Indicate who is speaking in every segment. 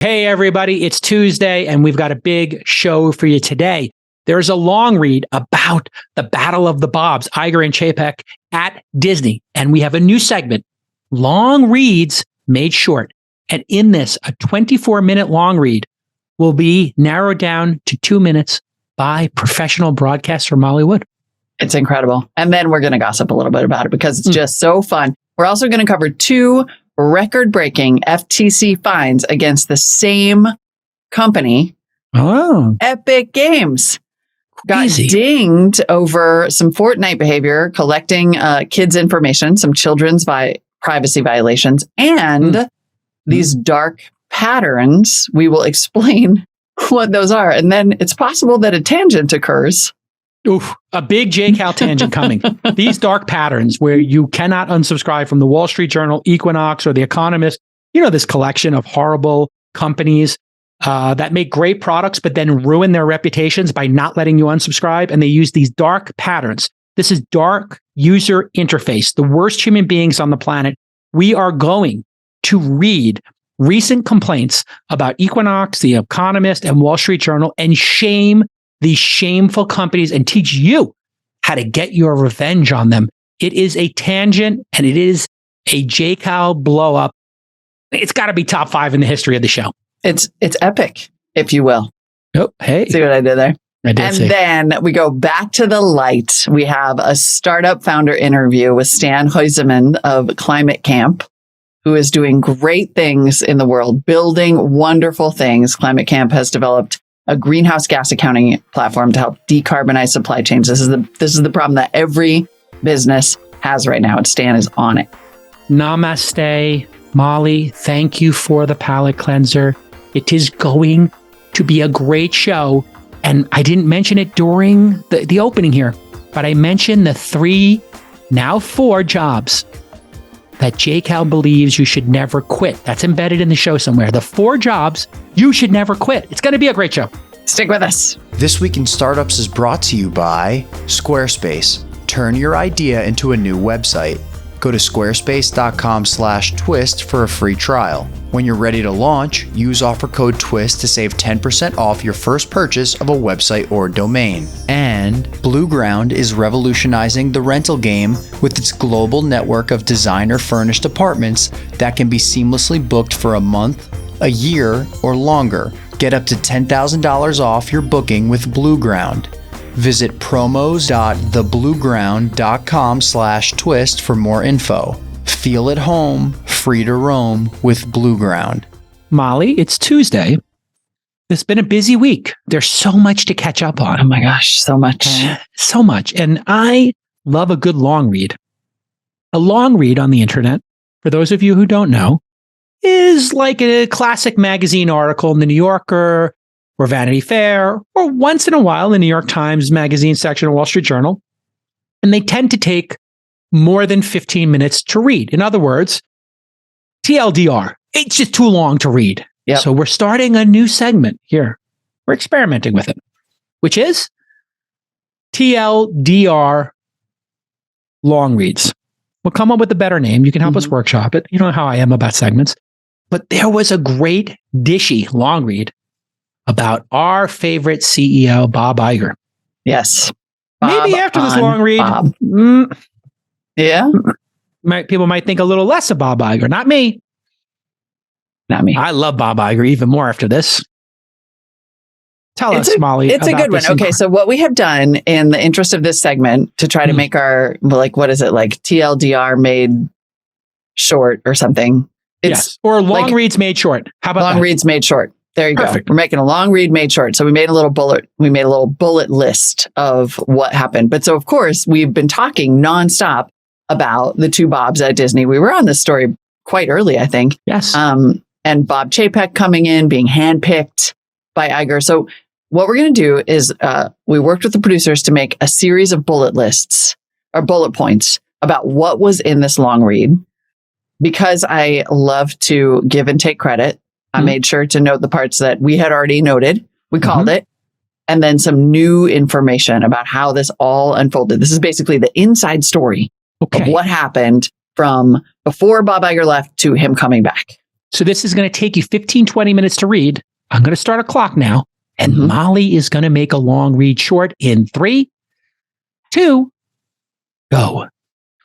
Speaker 1: Hey, everybody, it's Tuesday, and we've got a big show for you today. There's a long read about the Battle of the Bobs, Iger and Chapek at Disney. And we have a new segment, Long Reads Made Short. And in this, a 24-minute long read will be narrowed down to 2 minutes by professional broadcaster Molly Wood.
Speaker 2: It's incredible. And then we're going to gossip a little bit about it because it's just so fun. We're also going to cover 2 record-breaking FTC fines against the same company. Epic Games got dinged over some Fortnite behavior, collecting kids' information, some children's privacy violations, and these dark patterns. We will explain what those are. And then it's possible that a tangent occurs.
Speaker 1: Oof, a big JCal tangent coming. These dark patterns where you cannot unsubscribe from the Wall Street Journal, Equinox, or The Economist. You know, this collection of horrible companies that make great products, but then ruin their reputations by not letting you unsubscribe. And they use these dark patterns. This is dark user interface, the worst human beings on the planet. We are going to read recent complaints about Equinox, The Economist, and Wall Street Journal and shame these shameful companies and teach you how to get your revenge on them. It is a tangent and it is a JCal blow up. It's got to be top 5 in the history of the show.
Speaker 2: It's epic, if you will.
Speaker 1: Oh, hey.
Speaker 2: See what I did there?
Speaker 1: I did.
Speaker 2: And then we go back to the light. We have a startup founder interview with Stijn Gysemans of ClimateCamp, who is doing great things in the world, building wonderful things. ClimateCamp has developed a greenhouse gas accounting platform to help decarbonize supply chains. This is the problem that every business has right now. And Stijn is on it.
Speaker 1: Namaste, Molly. Thank you for the palate cleanser. It is going to be a great show. And I didn't mention it during the opening here, but I mentioned the 3, now 4 jobs that JCal believes you should never quit. That's embedded in the show somewhere. The 4 jobs you should never quit. It's going to be a great show.
Speaker 2: Stick with us.
Speaker 3: This Week in Startups is brought to you by Squarespace. Turn your idea into a new website. Go to squarespace.com/twist for a free trial. When you're ready to launch, use offer code TWIST to save 10% off your first purchase of a website or domain. And Blueground is revolutionizing the rental game with its global network of designer furnished apartments that can be seamlessly booked for a month, a year, or longer. Get up to $10,000 off your booking with Blueground. Visit promos.theblueground.com/twist for more info. Feel at home, free to roam with Blueground.
Speaker 1: Molly, it's Tuesday. It's been a busy week. There's so much to catch up on.
Speaker 2: Oh my gosh, so much.
Speaker 1: So much. And I love a good long read. A long read on the internet, for those of you who don't know, is like a classic magazine article in the New Yorker or Vanity Fair, or once in a while the New York Times magazine section of Wall Street Journal. And they tend to take more than 15 minutes to read. In other words, TLDR. It's just too long to read.
Speaker 2: Yep.
Speaker 1: So we're starting a new segment here. We're experimenting with it, which is TLDR long reads. We'll come up with a better name. You can help us workshop it. You know how I am about segments. But there was a great dishy long read about our favorite CEO, Bob Iger.
Speaker 2: Yes.
Speaker 1: Maybe after this long read, people might think a little less of Bob Iger. Not me.
Speaker 2: Not me.
Speaker 1: I love Bob Iger even more after this. Tell us, Molly.
Speaker 2: It's a good one. Okay, so what we have done in the interest of this segment to try to make our, what is it, like TLDR made short or something.
Speaker 1: Yes. Or long reads made short. How about
Speaker 2: long reads made short? There you
Speaker 1: Perfect.
Speaker 2: go. We're making a long read made short. So we made a little bullet list of what happened. But so of course we've been talking nonstop about the 2 Bobs at Disney. We were on this story quite early, I think.
Speaker 1: Yes.
Speaker 2: And Bob Chapek coming in, being handpicked by Iger. So what we're going to do is we worked with the producers to make a series of bullet lists or bullet points about what was in this long read. Because I love to give and take credit, I made sure to note the parts that we had already noted. We called it. And then some new information about how this all unfolded. This is basically the inside story of what happened from before Bob Iger left to him coming back.
Speaker 1: So this is going to take you 15, 20 minutes to read. I'm going to start a clock now. And Molly is going to make a long read short in 3, 2, go.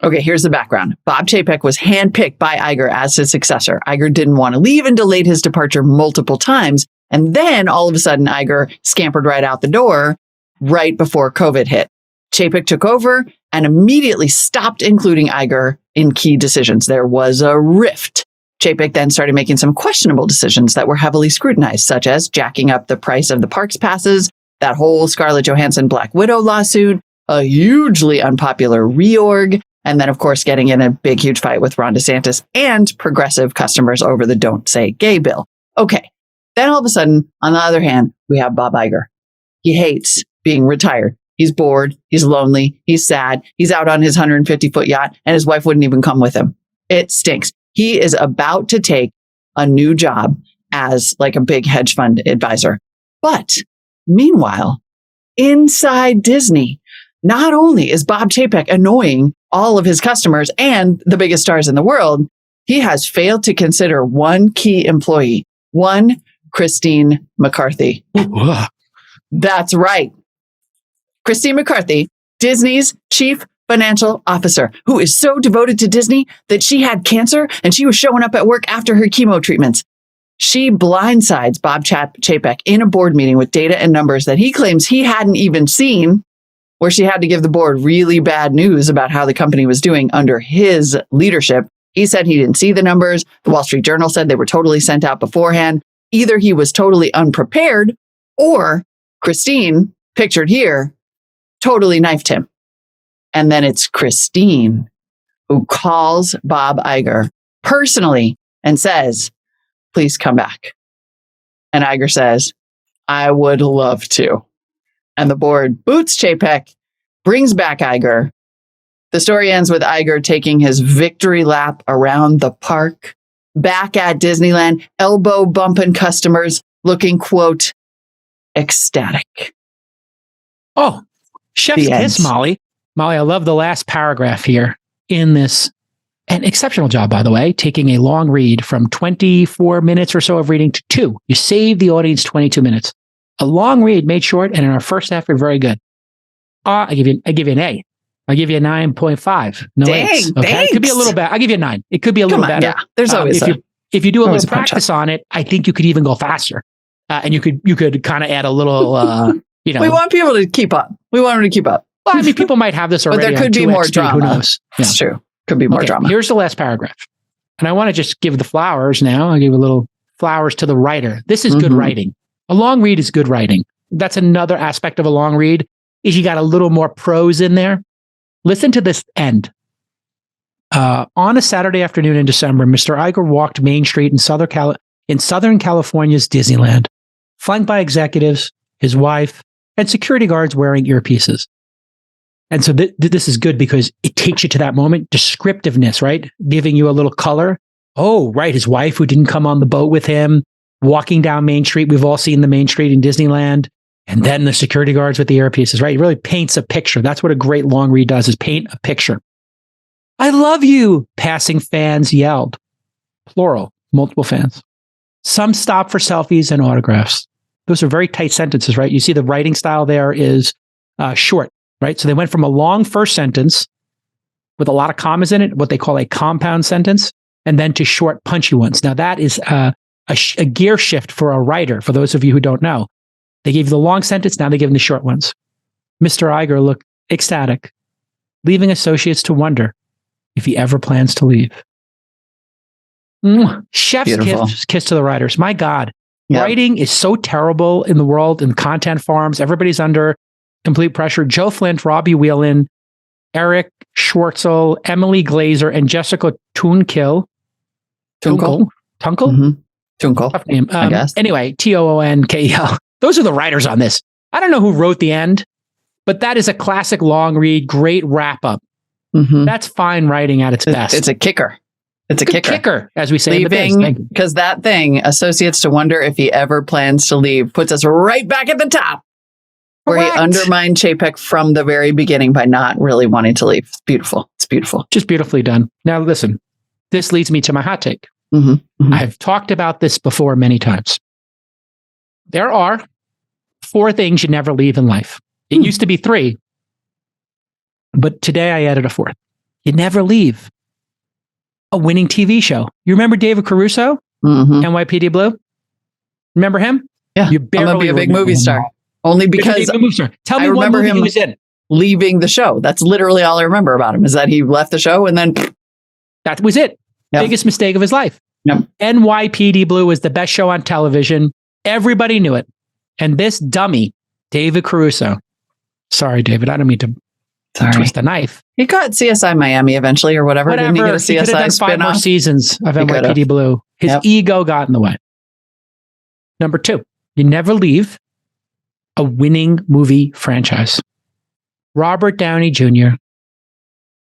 Speaker 2: Okay, here's the background. Bob Chapek was handpicked by Iger as his successor. Iger didn't want to leave and delayed his departure multiple times. And then all of a sudden, Iger scampered right out the door right before COVID hit. Chapek took over and immediately stopped including Iger in key decisions. There was a rift. Chapek then started making some questionable decisions that were heavily scrutinized, such as jacking up the price of the parks passes, that whole Scarlett Johansson Black Widow lawsuit, a hugely unpopular reorg, and then, of course, getting in a big, huge fight with Ron DeSantis and progressive customers over the Don't Say Gay bill. Okay. Then all of a sudden, on the other hand, we have Bob Iger. He hates being retired. He's bored. He's lonely. He's sad. He's out on his 150-foot yacht, and his wife wouldn't even come with him. It stinks. He is about to take a new job as like a big hedge fund advisor. But meanwhile, inside Disney, not only is Bob Chapek annoying all of his customers and the biggest stars in the world, he has failed to consider one key employee, one Christine McCarthy. That's right. Christine McCarthy, Disney's chief financial officer, who is so devoted to Disney that she had cancer and she was showing up at work after her chemo treatments. She blindsides Bob Chapek in a board meeting with data and numbers that he claims he hadn't even seen, where she had to give the board really bad news about how the company was doing under his leadership. He said he didn't see the numbers. The Wall Street Journal said they were totally sent out beforehand. Either he was totally unprepared or Christine, pictured here, totally knifed him. And then it's Christine who calls Bob Iger personally and says, please come back. And Iger says, I would love to. And the board boots Chapek, brings back Iger. The story ends with Iger taking his victory lap around the park, back at Disneyland, elbow bumping customers, looking, quote, ecstatic.
Speaker 1: Oh, chef's kiss, Molly. Molly, I love the last paragraph here in this. An exceptional job, by the way, taking a long read from 24 minutes or so of reading to 2. You saved the audience 22 minutes. A long read made short, and in our first half, we're very good. I give you an A. I'll give you a 9.5. No A's. Okay,
Speaker 2: thanks.
Speaker 1: It could be a little better. I'll give you a 9. It could be a little better.
Speaker 2: Yeah, there's always
Speaker 1: if you do a little practice on it, I think you could even go faster, and you could kind of add a little. We
Speaker 2: want people to keep up. We want them to keep up.
Speaker 1: Well, I mean, people might have this already.
Speaker 2: But there could be more drama.
Speaker 1: Who knows?
Speaker 2: That's true. Could be more drama.
Speaker 1: Here's the last paragraph. And I want to just give the flowers now. I'll give a little flowers to the writer. This is good writing. A long read is good writing. That's another aspect of a long read, is you got a little more prose in there. Listen to this end. On a Saturday afternoon in December, Mr. Iger walked Main Street in Southern California's Disneyland, flanked by executives, his wife, and security guards wearing earpieces. And so this is good because it takes you to that moment, descriptiveness, right? Giving you a little color. Oh, right. His wife, who didn't come on the boat with him, walking down Main Street. We've all seen the Main Street in Disneyland. And then the security guards with the earpieces, right? It really paints a picture. That's what a great long read does, is paint a picture. I love you, passing fans yelled. Plural, multiple fans. Some stopped for selfies and autographs. Those are very tight sentences, right? You see the writing style there is short, right? So they went from a long first sentence with a lot of commas in it, what they call a compound sentence, and then to short, punchy ones. Now that is a gear shift for a writer, for those of you who don't know. They gave you the long sentence, now they give them the short ones. Mr. Iger looked ecstatic, leaving associates to wonder if he ever plans to leave. Chef's kiss to the writers. My God, writing is so terrible in the world, in content farms. Everybody's under complete pressure. Joe Flint, Robbie Whelan, Eric Schwartzel, Emily Glazer, and Jessica Tunkel.
Speaker 2: Tunkel? Tunkel.
Speaker 1: Tough name.
Speaker 2: I guess.
Speaker 1: Anyway, Toonkel. Those are the writers on this. I don't know who wrote the end, but that is a classic long read, great wrap up. That's fine writing at its best.
Speaker 2: It's a kicker. It's a kicker,
Speaker 1: as we say.
Speaker 2: Leaving, because that thing, associates to wonder if he ever plans to leave, puts us right back at the top, where he undermined Chapek from the very beginning by not really wanting to leave. It's beautiful. It's beautiful.
Speaker 1: Just beautifully done. Now, listen, this leads me to my hot take. I've talked about this before many times. There are 4 things you never leave in life. It used to be 3, but today I added a 4th. You never leave a winning TV show. You remember David Caruso, NYPD Blue? Remember him?
Speaker 2: Yeah,
Speaker 1: you barely
Speaker 2: I'm gonna be a big movie star. Only because
Speaker 1: tell me what movie he was in.
Speaker 2: Leaving the show. That's literally all I remember about him, is that he left the show and then
Speaker 1: that was it. Yep. Biggest mistake of his life.
Speaker 2: Yep.
Speaker 1: NYPD Blue was the best show on television. Everybody knew it. And this dummy, David Caruso. Sorry, David, I don't mean to twist the knife.
Speaker 2: He got CSI Miami eventually or whatever. Didn't he get a CSI
Speaker 1: he could have done 5 more seasons of NYPD Blue. His ego got in the way. Number 2, you never leave a winning movie franchise. Robert Downey Jr.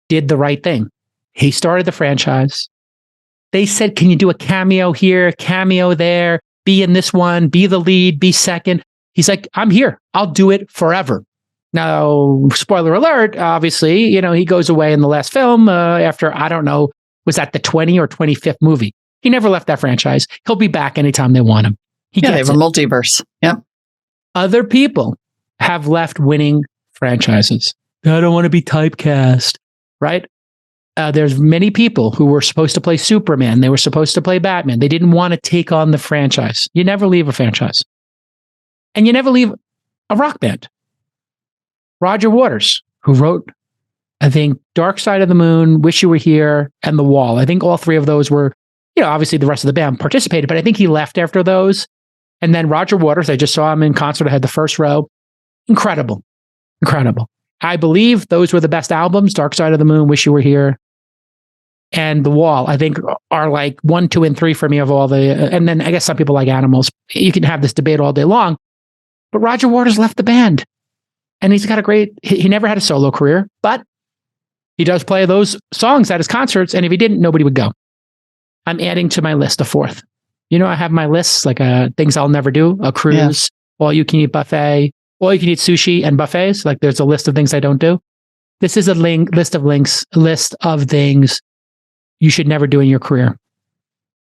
Speaker 1: did the right thing. He started the franchise. They said, can you do a cameo here, cameo there, be in this one, be the lead, be second? He's like, I'm here. I'll do it forever. Now, spoiler alert, obviously, he goes away in the last film after, I don't know, was that the 20 or 25th movie? He never left that franchise. He'll be back anytime they want him.
Speaker 2: They have a multiverse. Yep.
Speaker 1: Other people have left winning franchises. I don't want to be typecast, right? There's many people who were supposed to play Superman. They were supposed to play Batman. They didn't want to take on the franchise. You never leave a franchise. And you never leave a rock band. Roger Waters, who wrote, I think, Dark Side of the Moon, Wish You Were Here, and The Wall. I think all 3 of those were, obviously the rest of the band participated, but I think he left after those. And then Roger Waters, I just saw him in concert. I had the first row. Incredible. I believe those were the best albums. Dark Side of the Moon, Wish You Were Here, and The Wall, I think, are like 1, 2, and 3 for me of all the, and then I guess some people like Animals. You can have this debate all day long, but Roger Waters left the band and he's got he never had a solo career, but he does play those songs at his concerts. And if he didn't, nobody would go. I'm adding to my list a 4th. I have my lists like things I'll never do, a cruise, all you can eat buffet, all you can eat sushi and buffets. Like there's a list of things I don't do. This is a list of things you should never do in your career.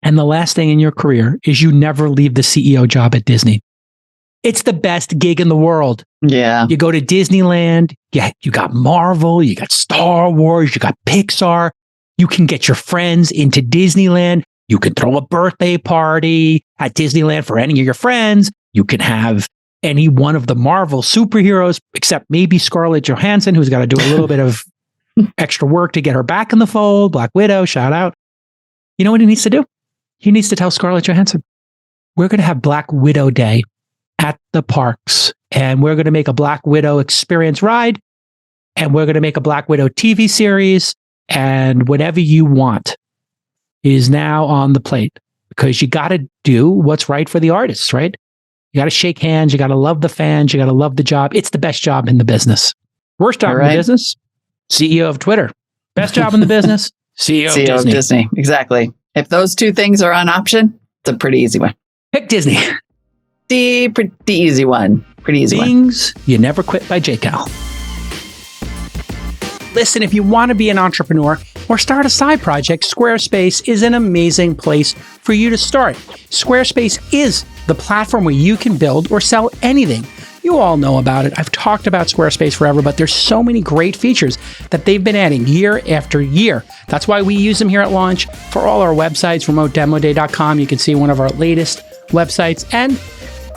Speaker 1: And the last thing in your career is you never leave the CEO job at Disney. It's the best gig in the world.
Speaker 2: Yeah.
Speaker 1: You go to Disneyland, you got Marvel, you got Star Wars, you got Pixar. You can get your friends into Disneyland. You can throw a birthday party at Disneyland for any of your friends. You can have any one of the Marvel superheroes, except maybe Scarlett Johansson, who's got to do a little bit of extra work to get her back in the fold. Black Widow, shout out. You know what he needs to do? He needs to tell Scarlett Johansson, we're going to have Black Widow Day at the parks, and we're going to make a Black Widow experience ride, and we're going to make a Black Widow TV series, and whatever you want is now on the plate, because you got to do what's right for the artists, right? You got to shake hands. You got to love the fans. You got to love the job. It's the best job in the business. Worst job in the business, CEO of Twitter. Best job in the business, CEO of Disney.
Speaker 2: Exactly. If those 2 things are on option, it's a pretty easy one.
Speaker 1: Pick Disney.
Speaker 2: The pretty easy one.
Speaker 1: Things You Never Quit by J. Cal. Listen, if you want to be an entrepreneur or start a side project, Squarespace is an amazing place for you to start. Squarespace is the platform where you can build or sell anything. You all know about it. I've talked about Squarespace forever, but there's so many great features that they've been adding year after year. That's why we use them here at Launch for all our websites, remotedemoday.com. You can see one of our latest websites. And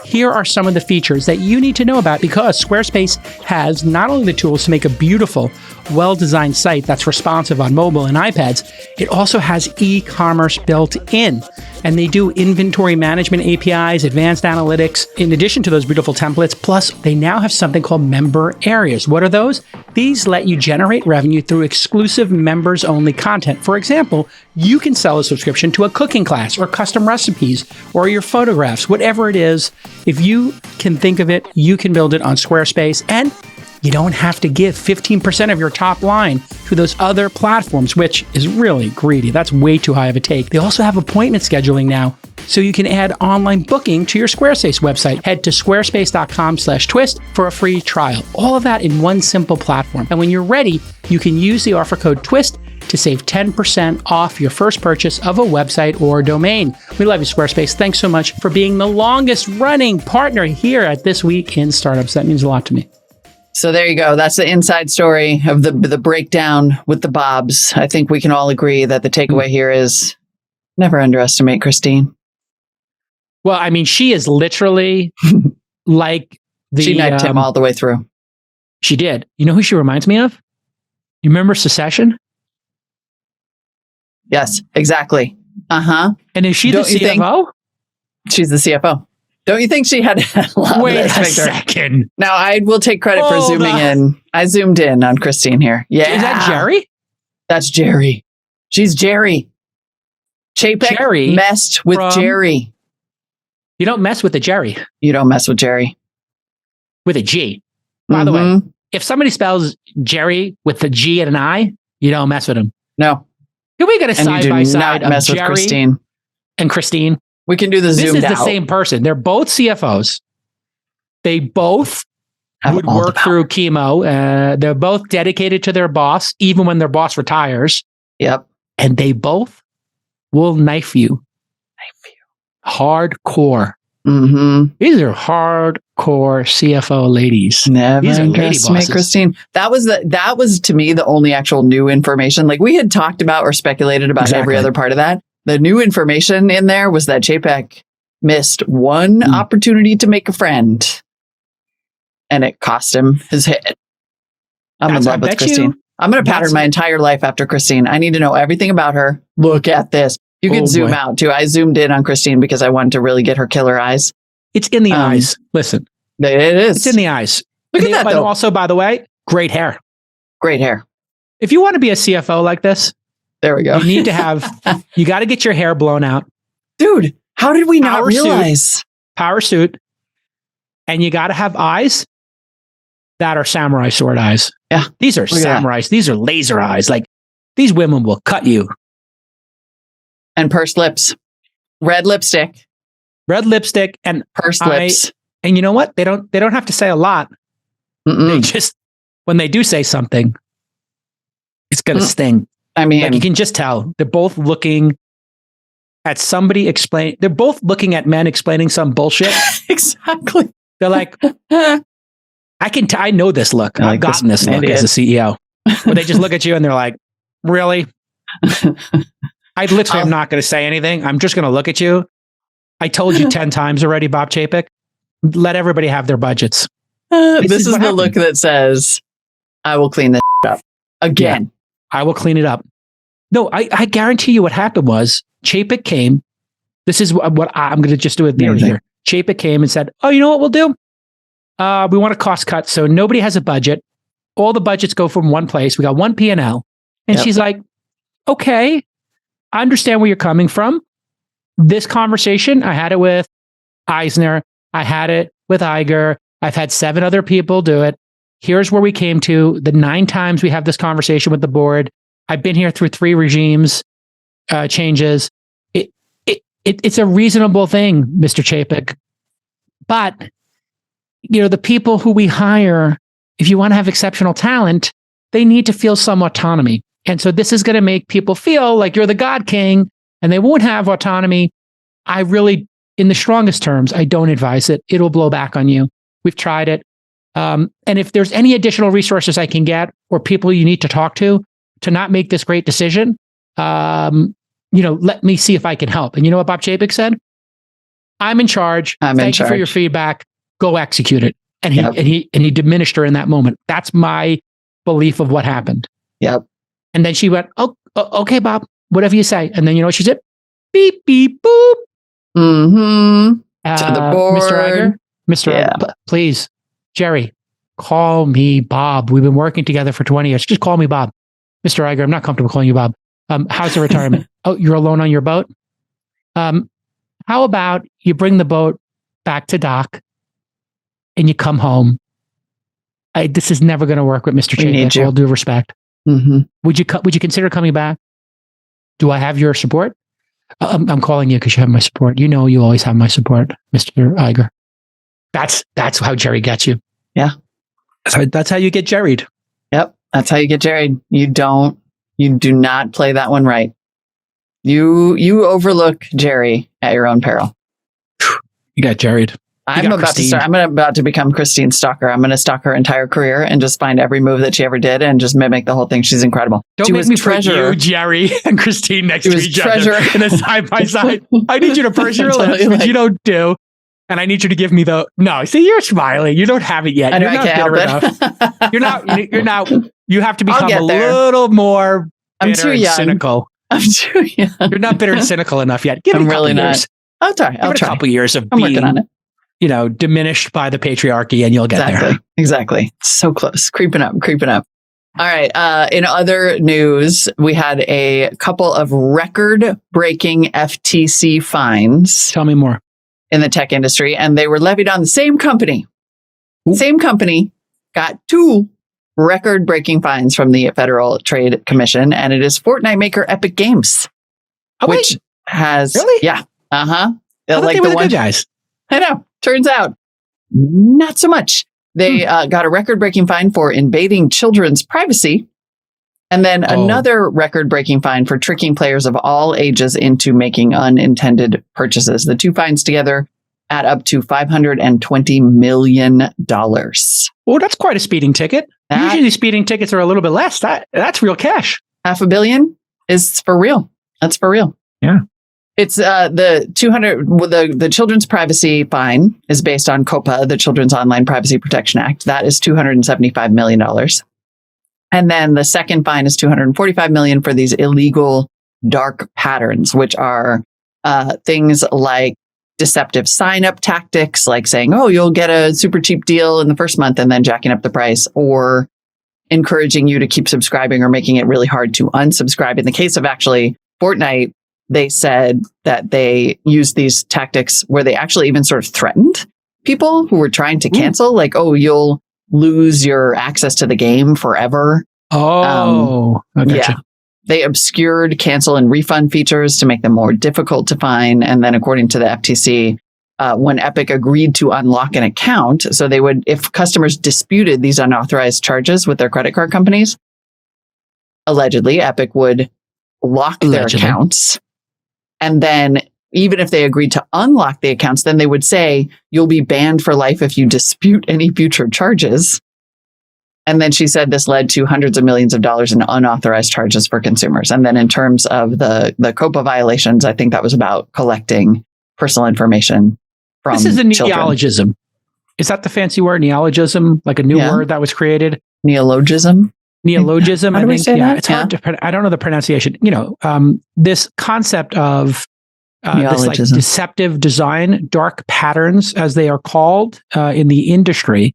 Speaker 1: here are some of the features that you need to know about, because Squarespace has not only the tools to make a beautiful, well-designed site that's responsive on mobile and iPads, it also has e-commerce built in. And they do inventory management APIs, advanced analytics, in addition to those beautiful templates. Plus, they now have something called member areas. What are those? These let you generate revenue through exclusive members-only content. For example, you can sell a subscription to a cooking class or custom recipes or your photographs, whatever it is. If you can think of it, you can build it on Squarespace, and you don't have to give 15% of your top line to those other platforms, which is really greedy. That's way too high of a take. They also have appointment scheduling now, so you can add online booking to your Squarespace website. Head to squarespace.com/twist for a free trial. All of that in one simple platform. And when you're ready, you can use the offer code TWIST to save 10% off your first purchase of a website or domain. We love you, Squarespace. Thanks so much for being the longest running partner here at This Week in Startups. That means a lot to me.
Speaker 2: So there you go. That's the inside story of the breakdown with the Bobs. I think we can all agree that the takeaway here is never underestimate Christine.
Speaker 1: Well, I mean, she is literally like
Speaker 2: she knifed him all the way through.
Speaker 1: She did. You know who she reminds me of? You remember Secession?
Speaker 2: Yes, exactly. Uh-huh.
Speaker 1: And is she the CFO?
Speaker 2: She's the CFO. Don't you think she had a lot
Speaker 1: Wait
Speaker 2: of
Speaker 1: a second.
Speaker 2: Now, I will take credit for zooming in. I zoomed in on Christine here. Yeah.
Speaker 1: Is that Jerry?
Speaker 2: That's Jerry. She's Jerry. Chapek messed with Jerry.
Speaker 1: You don't mess with the Jerry.
Speaker 2: You don't mess with Jerry.
Speaker 1: With a G. By the way, if somebody spells Jerry with a G and an I, you don't mess with him.
Speaker 2: No.
Speaker 1: Can we get a side-by-side of
Speaker 2: mess
Speaker 1: Jerry
Speaker 2: with Christine
Speaker 1: and Christine?
Speaker 2: We can do the zoomed out.
Speaker 1: This is the same person. They're both CFOs. They both would work through chemo. They're both dedicated to their boss, even when their boss retires.
Speaker 2: Yep.
Speaker 1: And they both will knife you. Hardcore.
Speaker 2: Mm-hmm.
Speaker 1: These are hardcore CFO ladies.
Speaker 2: Never underestimate Christine. That was to me the only actual new information. Like we had talked about or speculated about every other part of that. The new information in there was that Chapek missed one opportunity to make a friend, and it cost him his head. I'm in love with Christine. I'm going to pattern my entire life after Christine. I need to know everything about her. Look at this. You can zoom out too. I zoomed in on Christine because I wanted to really get her killer eyes.
Speaker 1: It's in the eyes. Listen,
Speaker 2: it is.
Speaker 1: It's in the eyes.
Speaker 2: Look at that.
Speaker 1: But also, by the way, great hair.
Speaker 2: Great hair.
Speaker 1: If you want to be a CFO like this,
Speaker 2: there we go.
Speaker 1: You need to have. You got to get your hair blown out,
Speaker 2: dude. How did we not realize?
Speaker 1: Power suit, and you got to have eyes that are samurai sword eyes.
Speaker 2: Yeah,
Speaker 1: these are samurais. These are laser eyes. Like these women will cut you.
Speaker 2: And pursed lips, red lipstick,
Speaker 1: and
Speaker 2: pursed lips.
Speaker 1: And you know what? They don't have to say a lot. They just, when they do say something, it's going to sting.
Speaker 2: I mean,
Speaker 1: like you can just tell they're both looking at somebody they're both looking at men explaining some bullshit.
Speaker 2: Exactly.
Speaker 1: They're like, I know this look. I've gotten this look as a CEO. But they just look at you and they're like, really? I literally am not going to say anything. I'm just going to look at you. I told you 10 times already, Bob Chapek. Let everybody have their budgets.
Speaker 2: This is the look that says, I will clean this up. Again.
Speaker 1: Yeah, I will clean it up. No, I guarantee you what happened was Chapek came. This is what I'm going to just do a theory here. Chapek came and said, oh, you know what we'll do? We want a cost cut. So nobody has a budget. All the budgets go from one place. We got one P&L. And she's like, okay. I understand where you're coming from. This conversation, I had it with Eisner. I had it with Iger. I've had 7 other people do it. Here's where we came to. The 9 times we have this conversation with the board. I've been here through 3 regimes changes. It's a reasonable thing, Mr. Chapek. But, the people who we hire, if you want to have exceptional talent, they need to feel some autonomy. And so this is going to make people feel like you're the God King and they won't have autonomy. I really, in the strongest terms, I don't advise it. It'll blow back on you. We've tried it. And if there's any additional resources I can get or people you need to talk to not make this great decision, let me see if I can help. And you know what Bob Chapek said? I'm in charge. Thank you for your feedback. Go execute it. And he diminished her in that moment. That's my belief of what happened.
Speaker 2: Yep.
Speaker 1: And then she went, oh, okay, Bob, whatever you say. And then you know what she said? Beep, beep, boop.
Speaker 2: Mm-hmm. To the board.
Speaker 1: Mr. Iger, please, Jerry, call me Bob. We've been working together for 20 years. Just call me Bob. Mr. Iger, I'm not comfortable calling you Bob. How's the retirement? Oh, you're alone on your boat? How about you bring the boat back to dock and you come home? This is never going to work with Mr. Chapek, all due respect.
Speaker 2: Mm-hmm.
Speaker 1: Would you consider coming back? Do I have your support? I'm calling you because you have my support. You know you always have my support, Mr. Iger. That's how Jerry gets you.
Speaker 2: Yeah.
Speaker 1: That's how you get jerried.
Speaker 2: Yep. That's how you get jerried. You don't You do not play that one right. You overlook Jerry at your own peril.
Speaker 1: You got Jared.
Speaker 2: I'm about to become Christine's stalker. I'm going to stalk her entire career and just find every move that she ever did and just mimic the whole thing. She's incredible.
Speaker 1: Don't
Speaker 2: she
Speaker 1: make
Speaker 2: was
Speaker 1: me
Speaker 2: treasurer.
Speaker 1: put you, Jerry, and Christine next to each other in a side by side. I need you to purse your lips, which you don't do. And I need you to give me no. See, you're smiling. You don't have it yet. You're not bitter enough. You're not. You have to become a little more bitter and cynical.
Speaker 2: I'm too young.
Speaker 1: You're not bitter and cynical enough yet. Give it a couple years.
Speaker 2: I'll try.
Speaker 1: Give it a couple years of
Speaker 2: I'm working on it.
Speaker 1: Diminished by the patriarchy, and you'll get there.
Speaker 2: Exactly. So close. Creeping up. All right. In other news, we had a couple of record-breaking FTC fines.
Speaker 1: Tell me more.
Speaker 2: In the tech industry, and they were levied on the same company.
Speaker 1: Ooh.
Speaker 2: Same company got 2 record-breaking fines from the Federal Trade Commission, and it is Fortnite maker Epic Games, which has
Speaker 1: really,
Speaker 2: yeah,
Speaker 1: I thought they were the good guys.
Speaker 2: I know. Turns out, not so much. They got a record-breaking fine for invading children's privacy, and then another record-breaking fine for tricking players of all ages into making unintended purchases. The 2 fines together add up to $520 million.
Speaker 1: Well, that's quite a speeding ticket. Usually speeding tickets are a little bit less. That's real cash.
Speaker 2: $500 million is for real. That's for real.
Speaker 1: Yeah.
Speaker 2: It's the children's privacy fine is based on COPPA, the Children's Online Privacy Protection Act. That is $275 million. And then the second fine is $245 million for these illegal dark patterns, which are things like deceptive sign-up tactics, like saying, "Oh, you'll get a super cheap deal in the first month," and then jacking up the price, or encouraging you to keep subscribing or making it really hard to unsubscribe. In the case of actually Fortnite, they said that they used these tactics where they actually even sort of threatened people who were trying to cancel, like, "Oh, you'll lose your access to the game forever."
Speaker 1: I gotcha.
Speaker 2: Yeah. They obscured cancel and refund features to make them more difficult to find. And then according to the FTC, when Epic agreed to unlock an account, so they would, if customers disputed these unauthorized charges with their credit card companies, allegedly Epic would lock their accounts. And then even if they agreed to unlock the accounts, then they would say, "You'll be banned for life if you dispute any future charges." And then she said this led to hundreds of millions of dollars in unauthorized charges for consumers. And then in terms of the COPPA violations, I think that was about collecting personal information from
Speaker 1: This is a
Speaker 2: children.
Speaker 1: neologism. Is that the fancy word, neologism? Like a new word that was created?
Speaker 2: Neologism?
Speaker 1: Neologism,
Speaker 2: I think.
Speaker 1: Yeah, it's hard to I don't know the pronunciation. This concept of this like deceptive design, dark patterns, as they are called in the industry,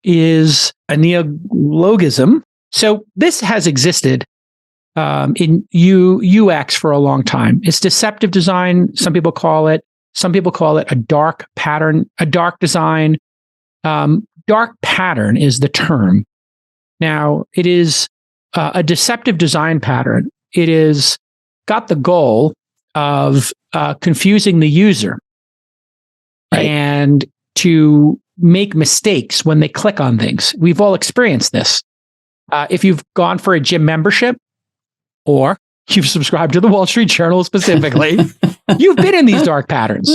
Speaker 1: is a neologism. So this has existed in UX for a long time. It's deceptive design. Some people call it a dark pattern, a dark design. Dark pattern is the term. Now, it is a deceptive design pattern. It is got the goal of confusing the user and to make mistakes when they click on things. We've all experienced this. If you've gone for a gym membership or you've subscribed to the Wall Street Journal specifically, you've been in these dark patterns.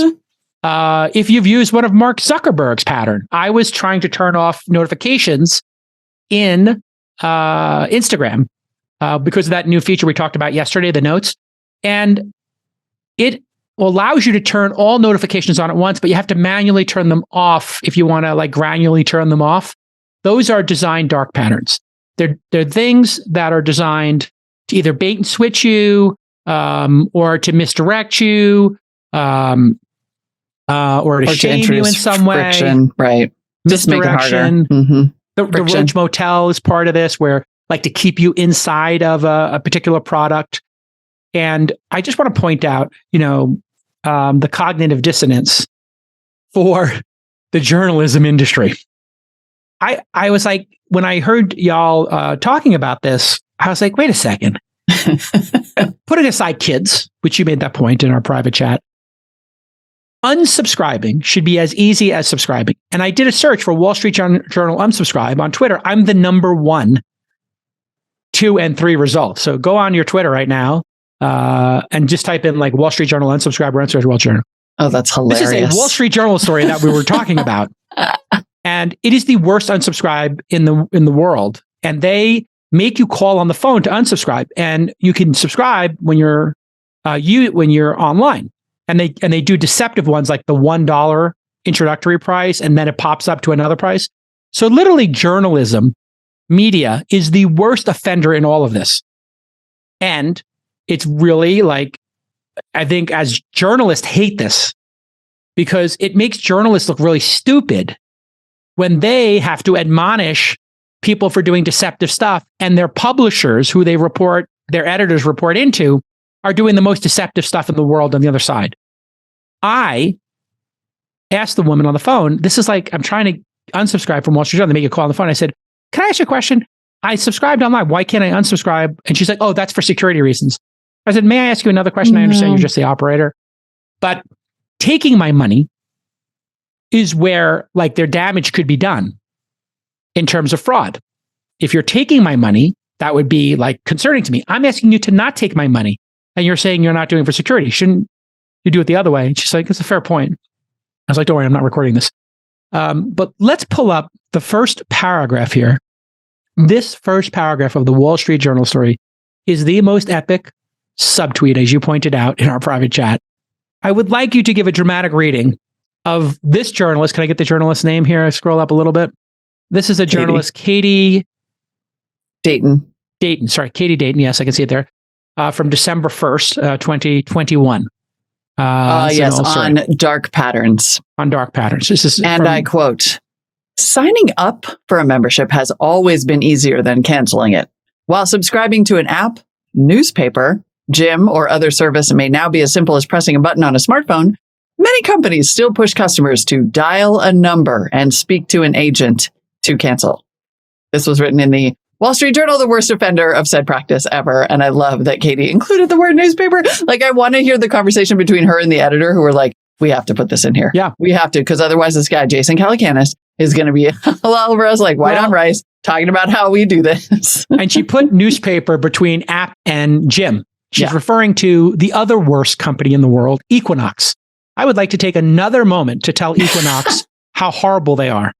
Speaker 1: If you've used one of Mark Zuckerberg's pattern, I was trying to turn off notifications in Instagram because of that new feature we talked about yesterday, the notes. And it allows you to turn all notifications on at once, but you have to manually turn them off if you want to like granularly turn them off. Those are designed dark patterns. They're things that are designed to either bait and switch you, or to misdirect you, or to shame you in some
Speaker 2: friction,
Speaker 1: way.
Speaker 2: Right. Just make it harder. Mm-hmm.
Speaker 1: The Roach Motel is part of this, where like to keep you inside of a particular product. And I just want to point out, the cognitive dissonance for the journalism industry. I was like, when I heard y'all talking about this, I was like, wait a second. Putting aside kids, which you made that point in our private chat, unsubscribing should be as easy as subscribing. And I did a search for Wall Street Journal unsubscribe on Twitter. I'm the number one 2 and 3 results. So go on your Twitter right now and just type in like Wall Street Journal unsubscribe or unsubscribe Wall Street Journal.
Speaker 2: Oh, that's hilarious.
Speaker 1: This is a Wall Street Journal story that we were talking about. And it is the worst unsubscribe in the world. And they make you call on the phone to unsubscribe. And you can subscribe when you're online. And they do deceptive ones like the $1 introductory price, and then it pops up to another price. So literally journalism, media is the worst offender in all of this. And it's really like, I think as journalists hate this because it makes journalists look really stupid when they have to admonish people for doing deceptive stuff, and their publishers, who their editors report into, are doing the most deceptive stuff in the world on the other side. I asked the woman on the phone, this is like, I'm trying to unsubscribe from Wall Street Journal. They make a call on the phone. I said, can I ask you a question? I subscribed online. Why can't I unsubscribe? And she's like, oh, that's for security reasons. I said, may I ask you another question? I understand you're just the operator, but taking my money is where like their damage could be done in terms of fraud. If you're taking my money, that would be like concerning to me. I'm asking you to not take my money, and you're saying you're not doing it for security. Shouldn't you do it the other way? And she's like, it's a fair point. I was like, don't worry, I'm not recording this. But let's pull up the first paragraph here. This first paragraph of the Wall Street Journal story is the most epic subtweet, as you pointed out in our private chat. I would like you to give a dramatic reading of this journalist. Can I get the journalist's name here? I scroll up a little bit. This is a journalist, Katie
Speaker 2: Dayton.
Speaker 1: Katie Dayton. Yes, I can see it there. From December 1st, 2021.
Speaker 2: Yes, on dark patterns.
Speaker 1: On dark patterns. This is
Speaker 2: and I quote, signing up for a membership has always been easier than canceling it. While subscribing to an app, newspaper, gym, or other service may now be as simple as pressing a button on a smartphone, many companies still push customers to dial a number and speak to an agent to cancel. This was written in the Wall Street Journal, the worst offender of said practice ever. And I love that Katie included the word newspaper. Like, I want to hear the conversation between her and the editor, who were like, we have to put this in here.
Speaker 1: Yeah,
Speaker 2: we have to, because otherwise this guy, Jason Calacanis, is going to be all over us like white on rice, talking about how we do this.
Speaker 1: And she put newspaper between app and gym. She's referring to the other worst company in the world, Equinox. I would like to take another moment to tell Equinox how horrible they are.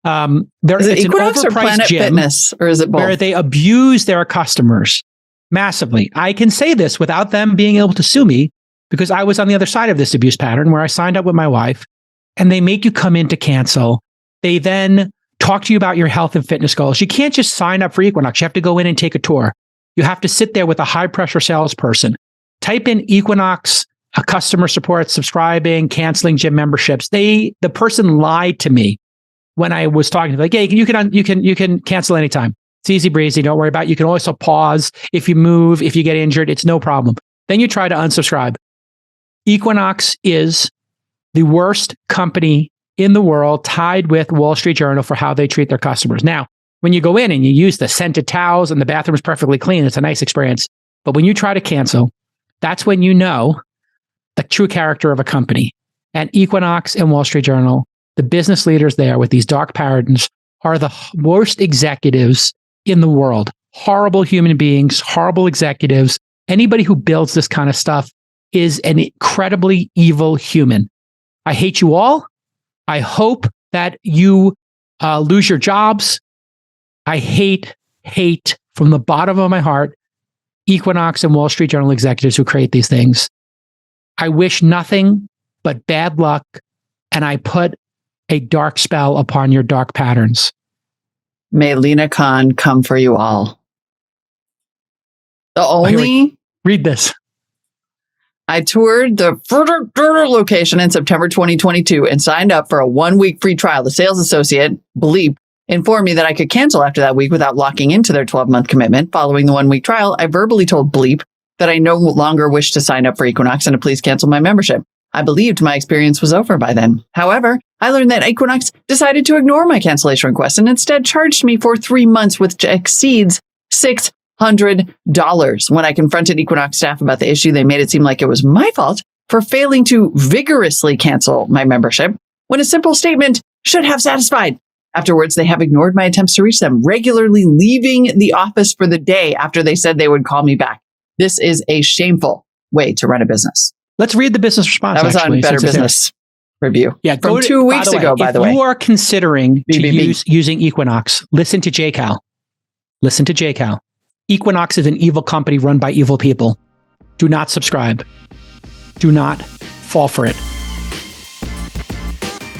Speaker 2: Is it Equinox or Planet Fitness, or is it both?
Speaker 1: Where they abuse their customers massively. I can say this without them being able to sue me, because I was on the other side of this abuse pattern where I signed up with my wife, and they make you come in to cancel. They then talk to you about your health and fitness goals. You can't just sign up for Equinox. You have to go in and take a tour. You have to sit there with a high pressure salesperson. Type in Equinox, a customer support, subscribing, canceling gym memberships. The person lied to me when I was talking to them, like, hey, you can cancel anytime. It's easy breezy. Don't worry about it. You can also pause if you move, if you get injured, it's no problem. Then you try to unsubscribe. Equinox is the worst company in the world, tied with Wall Street Journal for how they treat their customers. Now, when you go in and you use the scented towels and the bathroom is perfectly clean, it's a nice experience. But when you try to cancel, that's when you know the true character of a company. And Equinox and Wall Street Journal, the business leaders there with these dark patterns, are the worst executives in the world. Horrible human beings, horrible executives. Anybody who builds this kind of stuff is an incredibly evil human. I hate you all. I hope that you lose your jobs. I hate from the bottom of my heart Equinox and Wall Street Journal executives who create these things. I wish nothing but bad luck, and I put a dark spell upon your dark patterns.
Speaker 2: May Lena Khan come for you all.
Speaker 1: Read this.
Speaker 2: I toured the location in September 2022 and signed up for a 1-week free trial. The sales associate, Bleep, informed me that I could cancel after that week without locking into their 12-month commitment. Following the 1-week trial, I verbally told Bleep that I no longer wished to sign up for Equinox and to please cancel my membership. I believed my experience was over by then. However, I learned that Equinox decided to ignore my cancellation request and instead charged me for 3 months, which exceeds $600. When I confronted Equinox staff about the issue, they made it seem like it was my fault for failing to vigorously cancel my membership, when a simple statement should have satisfied. Afterwards, they have ignored my attempts to reach them, regularly leaving the office for the day after they said they would call me back. This is a shameful way to run a business.
Speaker 1: Let's read the business response.
Speaker 2: That was on Better Business Review.
Speaker 1: Yeah,
Speaker 2: from 2 weeks ago, by the way.
Speaker 1: If you are considering using Equinox, listen to JCal. Listen to JCal. Equinox is an evil company run by evil people. Do not subscribe. Do not fall for it.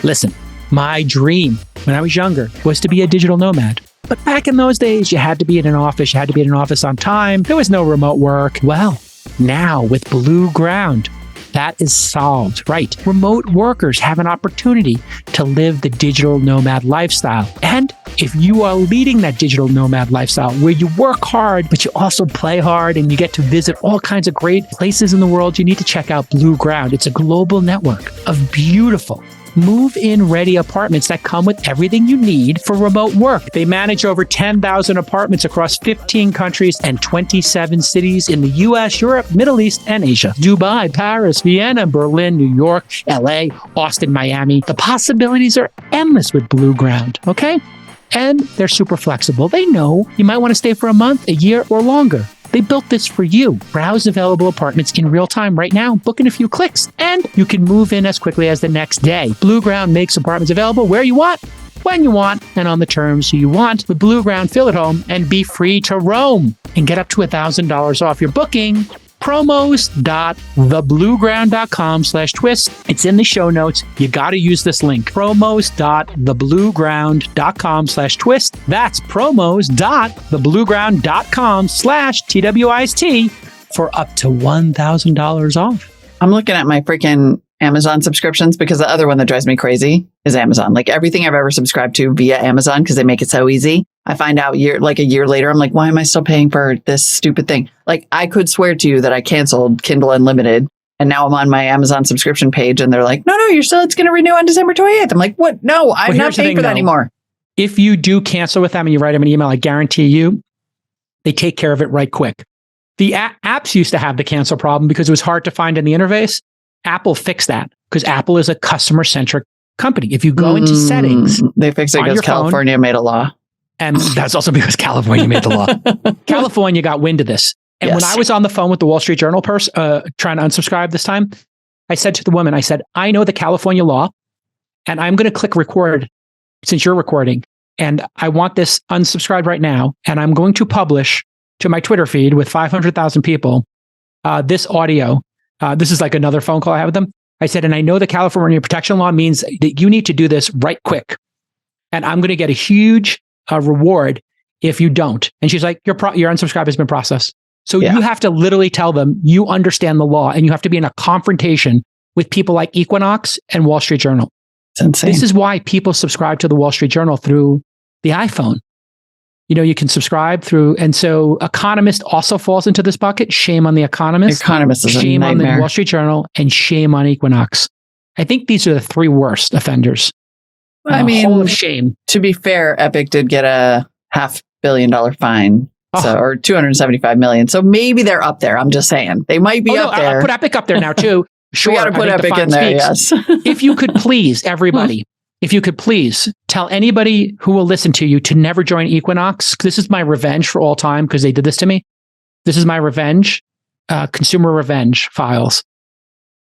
Speaker 1: Listen, my dream when I was younger was to be a digital nomad. But back in those days, you had to be in an office. You had to be in an office on time. There was no remote work. Well, now with Blueground, that is solved, right? Remote workers have an opportunity to live the digital nomad lifestyle. And if you are leading that digital nomad lifestyle where you work hard, but you also play hard and you get to visit all kinds of great places in the world, you need to check out Blueground. It's a global network of beautiful move-in ready apartments that come with everything you need for remote work. They manage over 10,000 apartments across 15 countries and 27 cities in the US, Europe, Middle East, and Asia. Dubai, Paris, Vienna, Berlin, New York, LA, Austin, Miami. The possibilities are endless with Blueground, okay? And they're super flexible. They know you might want to stay for a month, a year, or longer. They built this for you. Browse available apartments in real time right now. Book in a few clicks, and you can move in as quickly as the next day. Blueground makes apartments available where you want, when you want, and on the terms you want. With Blueground, feel at home and be free to roam. And get up to $1,000 off your booking. Promos.theblueground.com/twist. It's in the show notes. You got to use this link. Promos.theblueground.com/twist. That's promos.theblueground.com/TWIST for up to $1,000 off.
Speaker 2: I'm looking at my freaking Amazon subscriptions because the other one that drives me crazy is Amazon. Like everything I've ever subscribed to via Amazon because they make it so easy. I find out a year later, I'm like, why am I still paying for this stupid thing? Like I could swear to you that I canceled Kindle Unlimited and now I'm on my Amazon subscription page and they're like, no, it's going to renew on December 28th. I'm like, what? No, I'm not paying for that anymore.
Speaker 1: If you do cancel with them and you write them an email, I guarantee you they take care of it right quick. The apps used to have the cancel problem because it was hard to find in the interface. Apple fixed that because Apple is a customer-centric company. If you go into settings,
Speaker 2: they fixed it because California made a law.
Speaker 1: And that's also because California made the law. California got wind of this. And when I was on the phone with the Wall Street Journal trying to unsubscribe this time, I said to the woman, I know the California law, and I'm going to click record since you're recording. And I want this unsubscribed right now. And I'm going to publish to my Twitter feed with 500,000 people this audio. This is like another phone call I had with them. I said, and I know the California protection law means that you need to do this right quick. And I'm going to get a huge reward if you don't. And she's like, your unsubscribe has been processed. So you have to literally tell them you understand the law and you have to be in a confrontation with people like Equinox and Wall Street Journal.
Speaker 2: It's insane.
Speaker 1: This is why people subscribe to the Wall Street Journal through the iPhone. You know, you can subscribe through. And so Economist also falls into this bucket. Shame on the Economist.
Speaker 2: Economist is
Speaker 1: shame
Speaker 2: a nightmare.
Speaker 1: on the Wall Street Journal and shame on Equinox. I think these are the three worst offenders.
Speaker 2: I mean,
Speaker 1: Hall of shame.
Speaker 2: To be fair, Epic did get a $500 million fine. Or 275 million. So maybe they're up there. I'm just saying they might be up there.
Speaker 1: I'll put Epic up there now too. Sure,
Speaker 2: we got to put Epic in there. Yes.
Speaker 1: If you could please, everybody, if you could please tell anybody who will listen to you to never join Equinox. This is my revenge for all time because they did this to me. This is my revenge, consumer revenge files.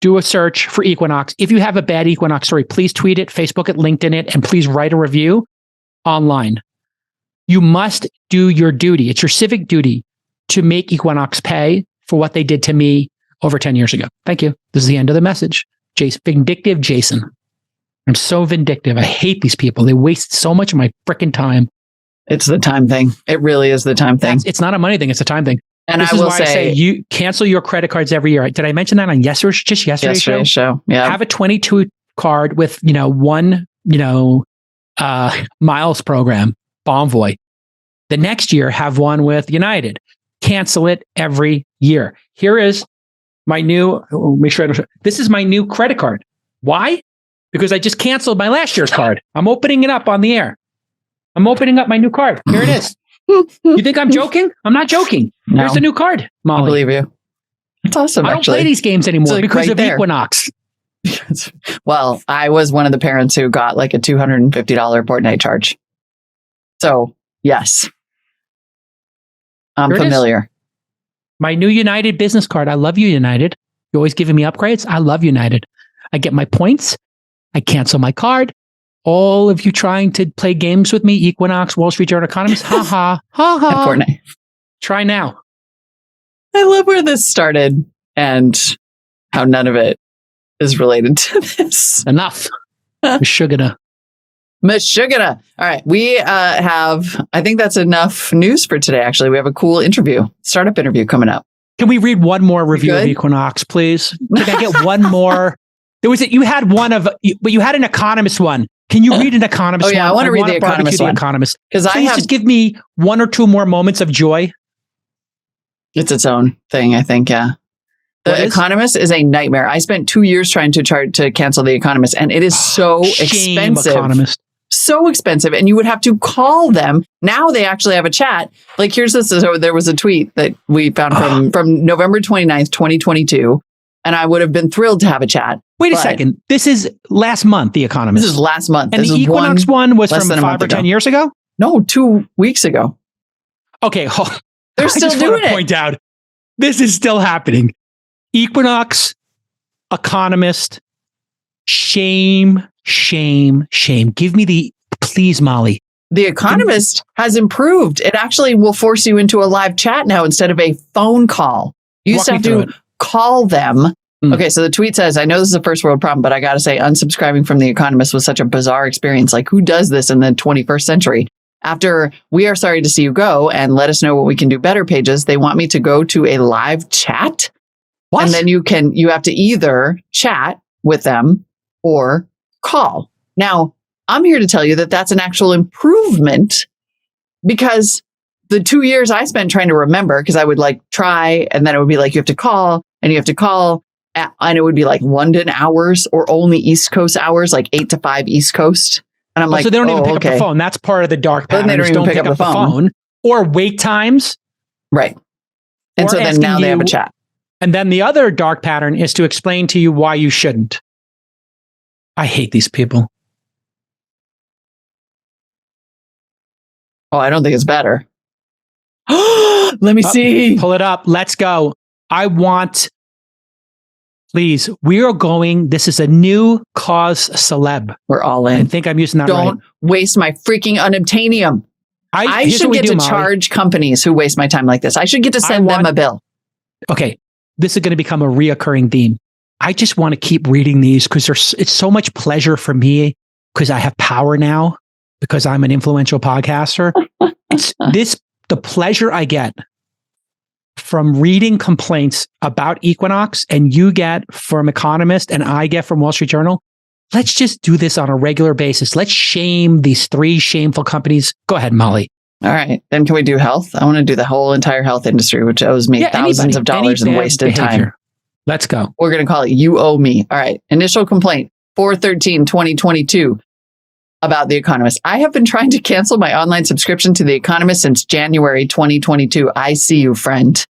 Speaker 1: Do a search for Equinox. If you have a bad Equinox story, please tweet it, Facebook it, LinkedIn it, and please write a review online. You must do your duty. It's your civic duty to make Equinox pay for what they did to me over 10 years ago. Thank you. This is the end of the message. Vindictive Jason. I'm so vindictive. I hate these people. They waste so much of my freaking time.
Speaker 2: It's the time thing. It really is the time thing.
Speaker 1: It's not a money thing. It's a time thing.
Speaker 2: And
Speaker 1: this
Speaker 2: I
Speaker 1: is
Speaker 2: will
Speaker 1: why I say you cancel your credit cards every year. Did I mention that on yesterday's show?
Speaker 2: Yeah.
Speaker 1: Have a 22 card with, one, miles program. Bonvoy. The next year, have one with United. Cancel it every year. Here is my new, this is my new credit card. Why? Because I just canceled my last year's card. I'm opening it up on the air. I'm opening up my new card. Here it is. You think I'm joking? I'm not joking. No. Here's the new card, Molly.
Speaker 2: I believe you. It's awesome,
Speaker 1: I don't play these games anymore because of Equinox.
Speaker 2: Well, I was one of the parents who got like a $250 fortnight charge. So, yes. I'm familiar.
Speaker 1: My new United business card. I love you, United. You're always giving me upgrades. I love United. I get my points. I cancel my card. All of you trying to play games with me, Equinox, Wall Street Journal Economist, ha ha, ha ha.
Speaker 2: Fortnite.
Speaker 1: Try now.
Speaker 2: I love where this started and how none of it is related to this.
Speaker 1: Enough. Mashugana.
Speaker 2: All right. We have, I think that's enough news for today, actually. We have a cool startup interview coming up.
Speaker 1: Can we read one more review of Equinox, please? Can I get one more? You had one of, but you had an economist one. Can you read an economist one?
Speaker 2: Oh, yeah. I want to read the economist one.
Speaker 1: Because just give me one or two more moments of joy.
Speaker 2: It's its own thing, I think. Yeah. The Economist is a nightmare. I spent 2 years trying to cancel The Economist, and it is so expensive.
Speaker 1: Economist.
Speaker 2: So expensive. And you would have to call them. Now they actually have a chat. Like, here's this. So there was a tweet that we found from November 29th, 2022. And I would have been thrilled to have a chat.
Speaker 1: Wait a second. This is last month, The Economist.
Speaker 2: This is last month.
Speaker 1: And the Equinox one was from 5 or 10 years ago?
Speaker 2: No, 2 weeks ago.
Speaker 1: Okay.
Speaker 2: They're still doing it.
Speaker 1: Point out, this is still happening. Equinox, Economist, shame. Give me please, Molly.
Speaker 2: The Economist has improved. It actually will force you into a live chat now instead of a phone call. You used to have to call them. Okay, so the tweet says, I know this is a first world problem, but I got to say, unsubscribing from The Economist was such a bizarre experience. Like, who does this in the 21st century? After we are sorry to see you go and let us know what we can do better pages, they want me to go to a live chat. What? And then you have to either chat with them or call. Now, I'm here to tell you that that's an actual improvement, because the 2 years I spent trying to remember, because I would like try, and then it would be like, you have to call and you have to call. And it would be like London hours or only East Coast hours, like 8 to 5 East Coast. And I'm like,
Speaker 1: so they don't even pick up the phone. That's part of the dark pattern.
Speaker 2: They don't even pick up the phone.
Speaker 1: Or wait times.
Speaker 2: Right. And so then now they have a chat.
Speaker 1: And then the other dark pattern is to explain to you why you shouldn't. I hate these people.
Speaker 2: Oh, I don't think it's better. Let me see.
Speaker 1: Pull it up. Let's go. Please, we are going. This is a new cause celeb.
Speaker 2: We're all in.
Speaker 1: I think I'm using that right.
Speaker 2: Don't waste my freaking unobtainium. I should get to charge companies who waste my time like this. I should get to send them a bill.
Speaker 1: Okay, this is going to become a reoccurring theme. I just want to keep reading these because it's so much pleasure for me because I have power now because I'm an influential podcaster. The pleasure I get from reading complaints about Equinox, and you get from Economist and I get from Wall Street Journal. Let's just do this on a regular basis. Let's shame these 3 shameful companies. Go ahead, Molly.
Speaker 2: All right. Then can we do health? I want to do the whole entire health industry, which owes me thousands of dollars in wasted time.
Speaker 1: Let's go.
Speaker 2: We're going to call it You Owe Me. All right. Initial complaint, 4/13/2022. About The Economist. I have been trying to cancel my online subscription to The Economist since January 2022. I see you, friend.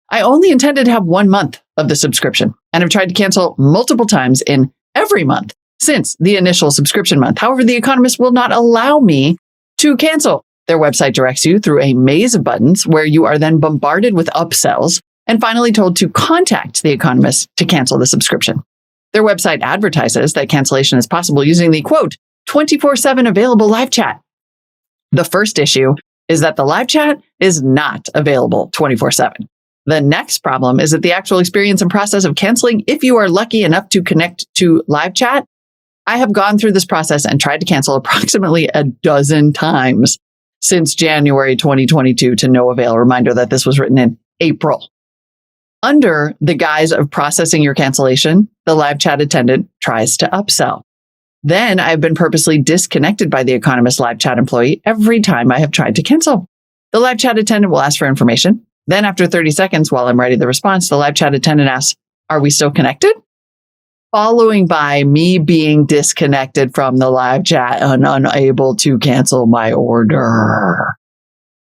Speaker 2: I only intended to have 1 month of the subscription and have tried to cancel multiple times in every month since the initial subscription month. However, The Economist will not allow me to cancel. Their website directs you through a maze of buttons where you are then bombarded with upsells and finally told to contact The Economist to cancel the subscription. Their website advertises that cancellation is possible using the quote, 24/7 available live chat. The first issue is that the live chat is not available 24/7. The next problem is that the actual experience and process of canceling, if you are lucky enough to connect to live chat, I have gone through this process and tried to cancel approximately a dozen times since January 2022 to no avail. Reminder that this was written in April. Under the guise of processing your cancellation, the live chat attendant tries to upsell. Then I've been purposely disconnected by the Economist live chat employee every time I have tried to cancel. The live chat attendant will ask for information. Then after 30 seconds, while I'm writing the response, the live chat attendant asks, are we still connected? Following by me being disconnected from the live chat and unable to cancel my order.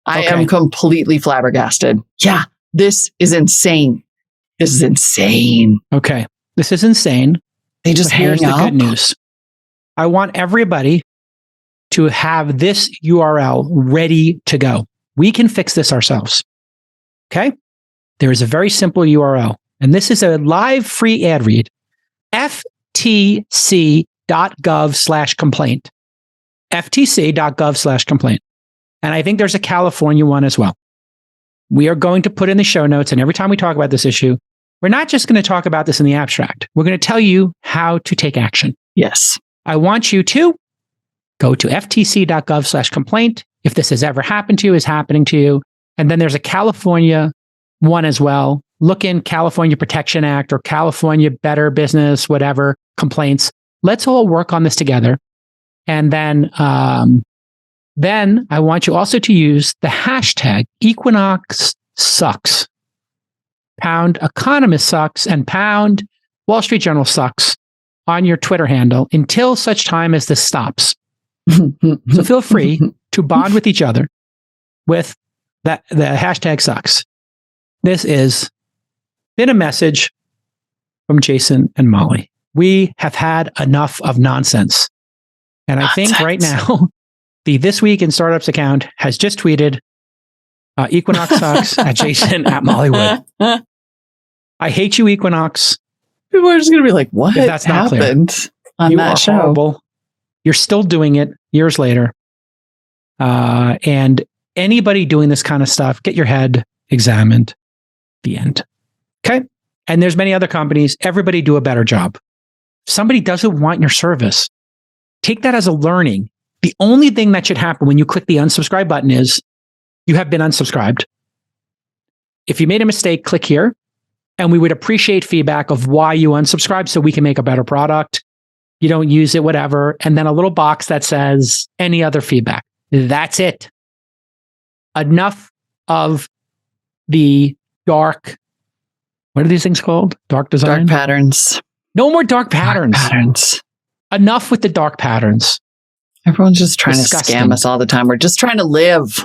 Speaker 2: I am completely flabbergasted. Yeah, this is insane. This is insane.
Speaker 1: Okay. This is insane.
Speaker 2: They just
Speaker 1: here's
Speaker 2: hang
Speaker 1: the
Speaker 2: up?
Speaker 1: good news. I want everybody to have this URL ready to go. We can fix this ourselves. Okay? There is a very simple URL, and this is a live free ad read. ftc.gov/complaint. ftc.gov/complaint. And I think there's a California one as well. We are going to put in the show notes, and every time we talk about this issue, we're not just going to talk about this in the abstract. We're going to tell you how to take action.
Speaker 2: Yes.
Speaker 1: I want you to go to ftc.gov/complaint. If this has ever happened to you, is happening to you. And then there's a California one as well. Look in California Protection Act or California Better Business, whatever, complaints. Let's all work on this together. And then I want you also to use the hashtag Equinox sucks, pound Economist sucks, and pound Wall Street Journal sucks on your Twitter handle until such time as this stops. So feel free to bond with each other with the hashtag sucks. This is been a message from Jason and Molly. We have had enough of nonsense. And I think right now, the This Week in Startups account has just tweeted Equinox sucks at Jason at Mollywood. I hate you, Equinox.
Speaker 2: People are just going to be like, what
Speaker 1: If that's not
Speaker 2: happened on
Speaker 1: You
Speaker 2: that
Speaker 1: are
Speaker 2: show?
Speaker 1: horrible. You're still doing it years later. And anybody doing this kind of stuff, get your head examined. The end. Okay. And there's many other companies. Everybody do a better job. If somebody doesn't want your service, take that as a learning. The only thing that should happen when you click the unsubscribe button is you have been unsubscribed. If you made a mistake, click here. And we would appreciate feedback of why you unsubscribed so we can make a better product. You don't use it, whatever. And then a little box that says any other feedback. That's it. Enough of the dark, what are these things called? Dark design?
Speaker 2: Dark patterns.
Speaker 1: No more dark patterns.
Speaker 2: Dark patterns.
Speaker 1: Enough with the dark patterns.
Speaker 2: Everyone's just trying
Speaker 1: Disgusting.
Speaker 2: to scam us all the time. We're just trying to live.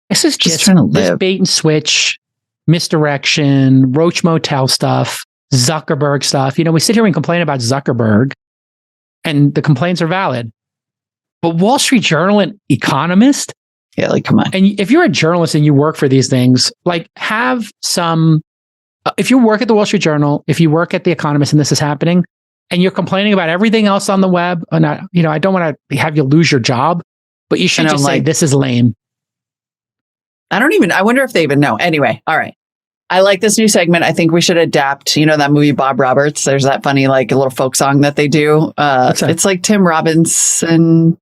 Speaker 1: This is
Speaker 2: Just
Speaker 1: just
Speaker 2: trying to
Speaker 1: this
Speaker 2: live.
Speaker 1: bait and switch, misdirection, Roach Motel stuff, Zuckerberg stuff. You know, we sit here and complain about Zuckerberg, and the complaints are valid. But Wall Street Journal and Economist,
Speaker 2: Yeah, like, come on.
Speaker 1: and if you're a journalist and you work for these things, like have some, if you work at the Wall Street Journal, if you work at the Economist and this is happening, and you're complaining about everything else on the web, and I don't want to have you lose your job, but you should
Speaker 2: And I'm
Speaker 1: just say,
Speaker 2: like-
Speaker 1: this is lame.
Speaker 2: I wonder if they even know. Anyway, all right. I like this new segment. I think we should adapt, that movie Bob Roberts. There's that funny, like, a little folk song that they do.
Speaker 1: What's that?
Speaker 2: It's like Tim Robinson,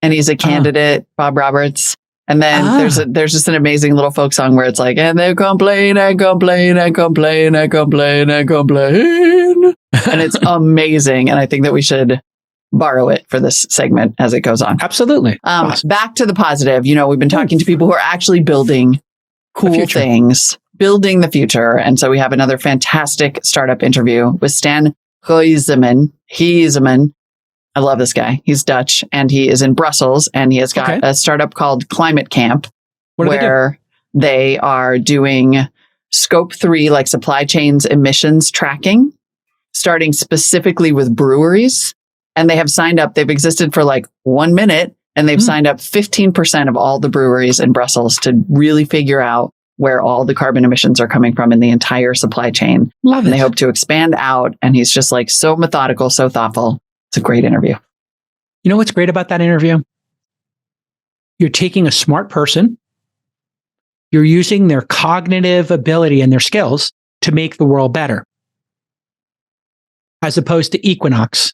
Speaker 2: and he's a candidate, Bob Roberts. And then there's just an amazing little folk song where it's like, and they complain and complain and complain and complain and complain. And it's amazing. And I think that we should borrow it for this segment as it goes on.
Speaker 1: Absolutely. Awesome.
Speaker 2: Back to the positive. We've been talking to people who are actually building cool
Speaker 1: future.
Speaker 2: things, building the future. And so we have another fantastic startup interview with Stijn Gysemans. I love this guy. He's Dutch and he is in Brussels, and he has got a startup called ClimateCamp, where they are doing Scope 3, like supply chains emissions tracking, starting specifically with breweries. And they have signed up, they've existed for like 1 minute, and they've signed up 15% of all the breweries in Brussels to really figure out where all the carbon emissions are coming from in the entire supply chain.
Speaker 1: Love
Speaker 2: And
Speaker 1: it.
Speaker 2: they hope to expand out. And he's just like so methodical, so thoughtful. It's a great interview.
Speaker 1: You know what's great about that interview? You're taking a smart person, you're using their cognitive ability and their skills to make the world better, as opposed to Equinox,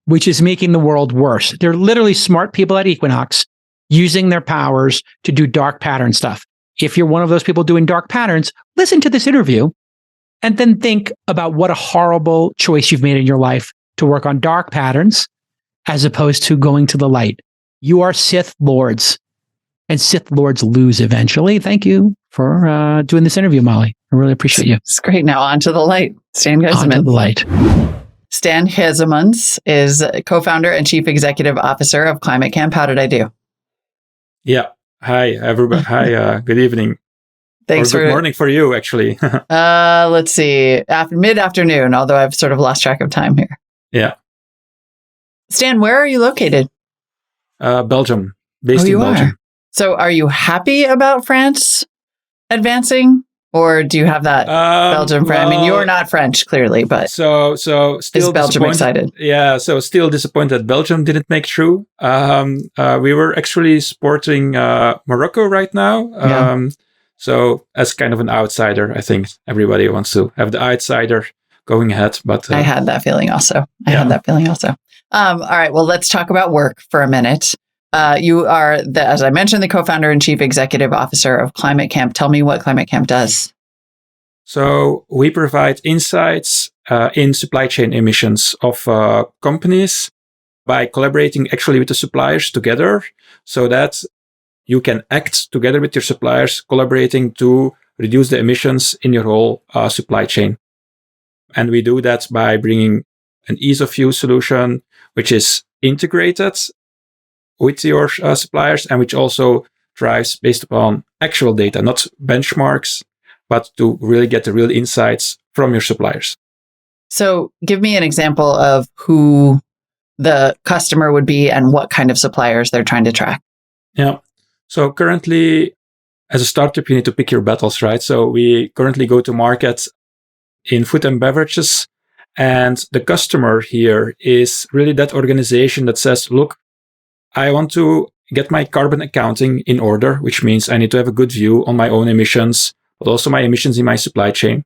Speaker 1: which is making the world worse. They're literally smart people at Equinox using their powers to do dark pattern stuff. If you're one of those people doing dark patterns, listen to this interview and then think about what a horrible choice you've made in your life to work on dark patterns as opposed to going to the light. You are Sith Lords, and Sith Lords lose eventually. Thank you for doing this interview, Molly. I really appreciate you.
Speaker 2: It's great. Now on to the light. Stijn
Speaker 1: On to the
Speaker 2: Gysemans.
Speaker 1: light.
Speaker 2: Stijn Gysemans is co-founder and chief executive officer of ClimateCamp. How did I do?
Speaker 4: Yeah. Hi, everybody. Hi, good evening.
Speaker 2: Thanks
Speaker 4: good morning for you, actually.
Speaker 2: Let's see, mid-afternoon, although I've sort of lost track of time here.
Speaker 4: Yeah.
Speaker 2: Stan, where are you located?
Speaker 4: Belgium, based in Belgium.
Speaker 2: Are. So are you happy about France advancing? Or do you have that Belgian friend? I mean, you're not French, clearly, but
Speaker 4: so still
Speaker 2: is Belgium excited?
Speaker 4: Yeah, so still disappointed that Belgium didn't make through. We were actually supporting Morocco right now. So as kind of an outsider, I think everybody wants to have the outsider going ahead. But
Speaker 2: I had that feeling also. All right, well, let's talk about work for a minute. You are, as I mentioned, the co-founder and chief executive officer of ClimateCamp. Tell me what ClimateCamp does.
Speaker 4: So we provide insights in supply chain emissions of companies by collaborating actually with the suppliers together so that you can act together with your suppliers, collaborating to reduce the emissions in your whole supply chain. And we do that by bringing an ease of use solution, which is integrated with your suppliers and which also drives based upon actual data, not benchmarks, but to really get the real insights from your suppliers.
Speaker 2: So give me an example of who the customer would be and what kind of suppliers they're trying to track.
Speaker 4: Yeah. So currently, as a startup, you need to pick your battles, right? So we currently go to market in food and beverages. And the customer here is really that organization that says, look, I want to get my carbon accounting in order, which means I need to have a good view on my own emissions, but also my emissions in my supply chain.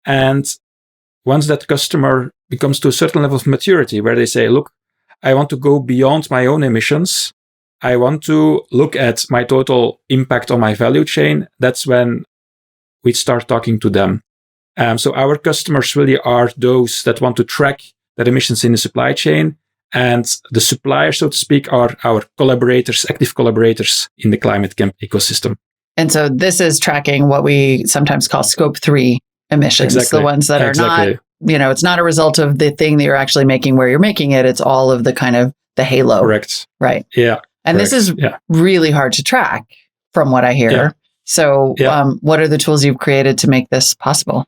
Speaker 4: And once that customer becomes to a certain level of maturity where they say, look, I want to go beyond my own emissions. I want to look at my total impact on my value chain. That's when we start talking to them. So our customers really are those that want to track their emissions in the supply chain. And the suppliers, so to speak, are our collaborators, active collaborators in the ClimateCamp ecosystem.
Speaker 2: And so this is tracking what we sometimes call scope 3 emissions, the ones that are not, it's not a result of the thing that you're actually making where you're making it. It's all of the kind of the halo.
Speaker 4: Correct.
Speaker 2: Right.
Speaker 4: Yeah.
Speaker 2: And this is really hard to track from what I hear.
Speaker 4: Yeah.
Speaker 2: So what are the tools you've created to make this possible?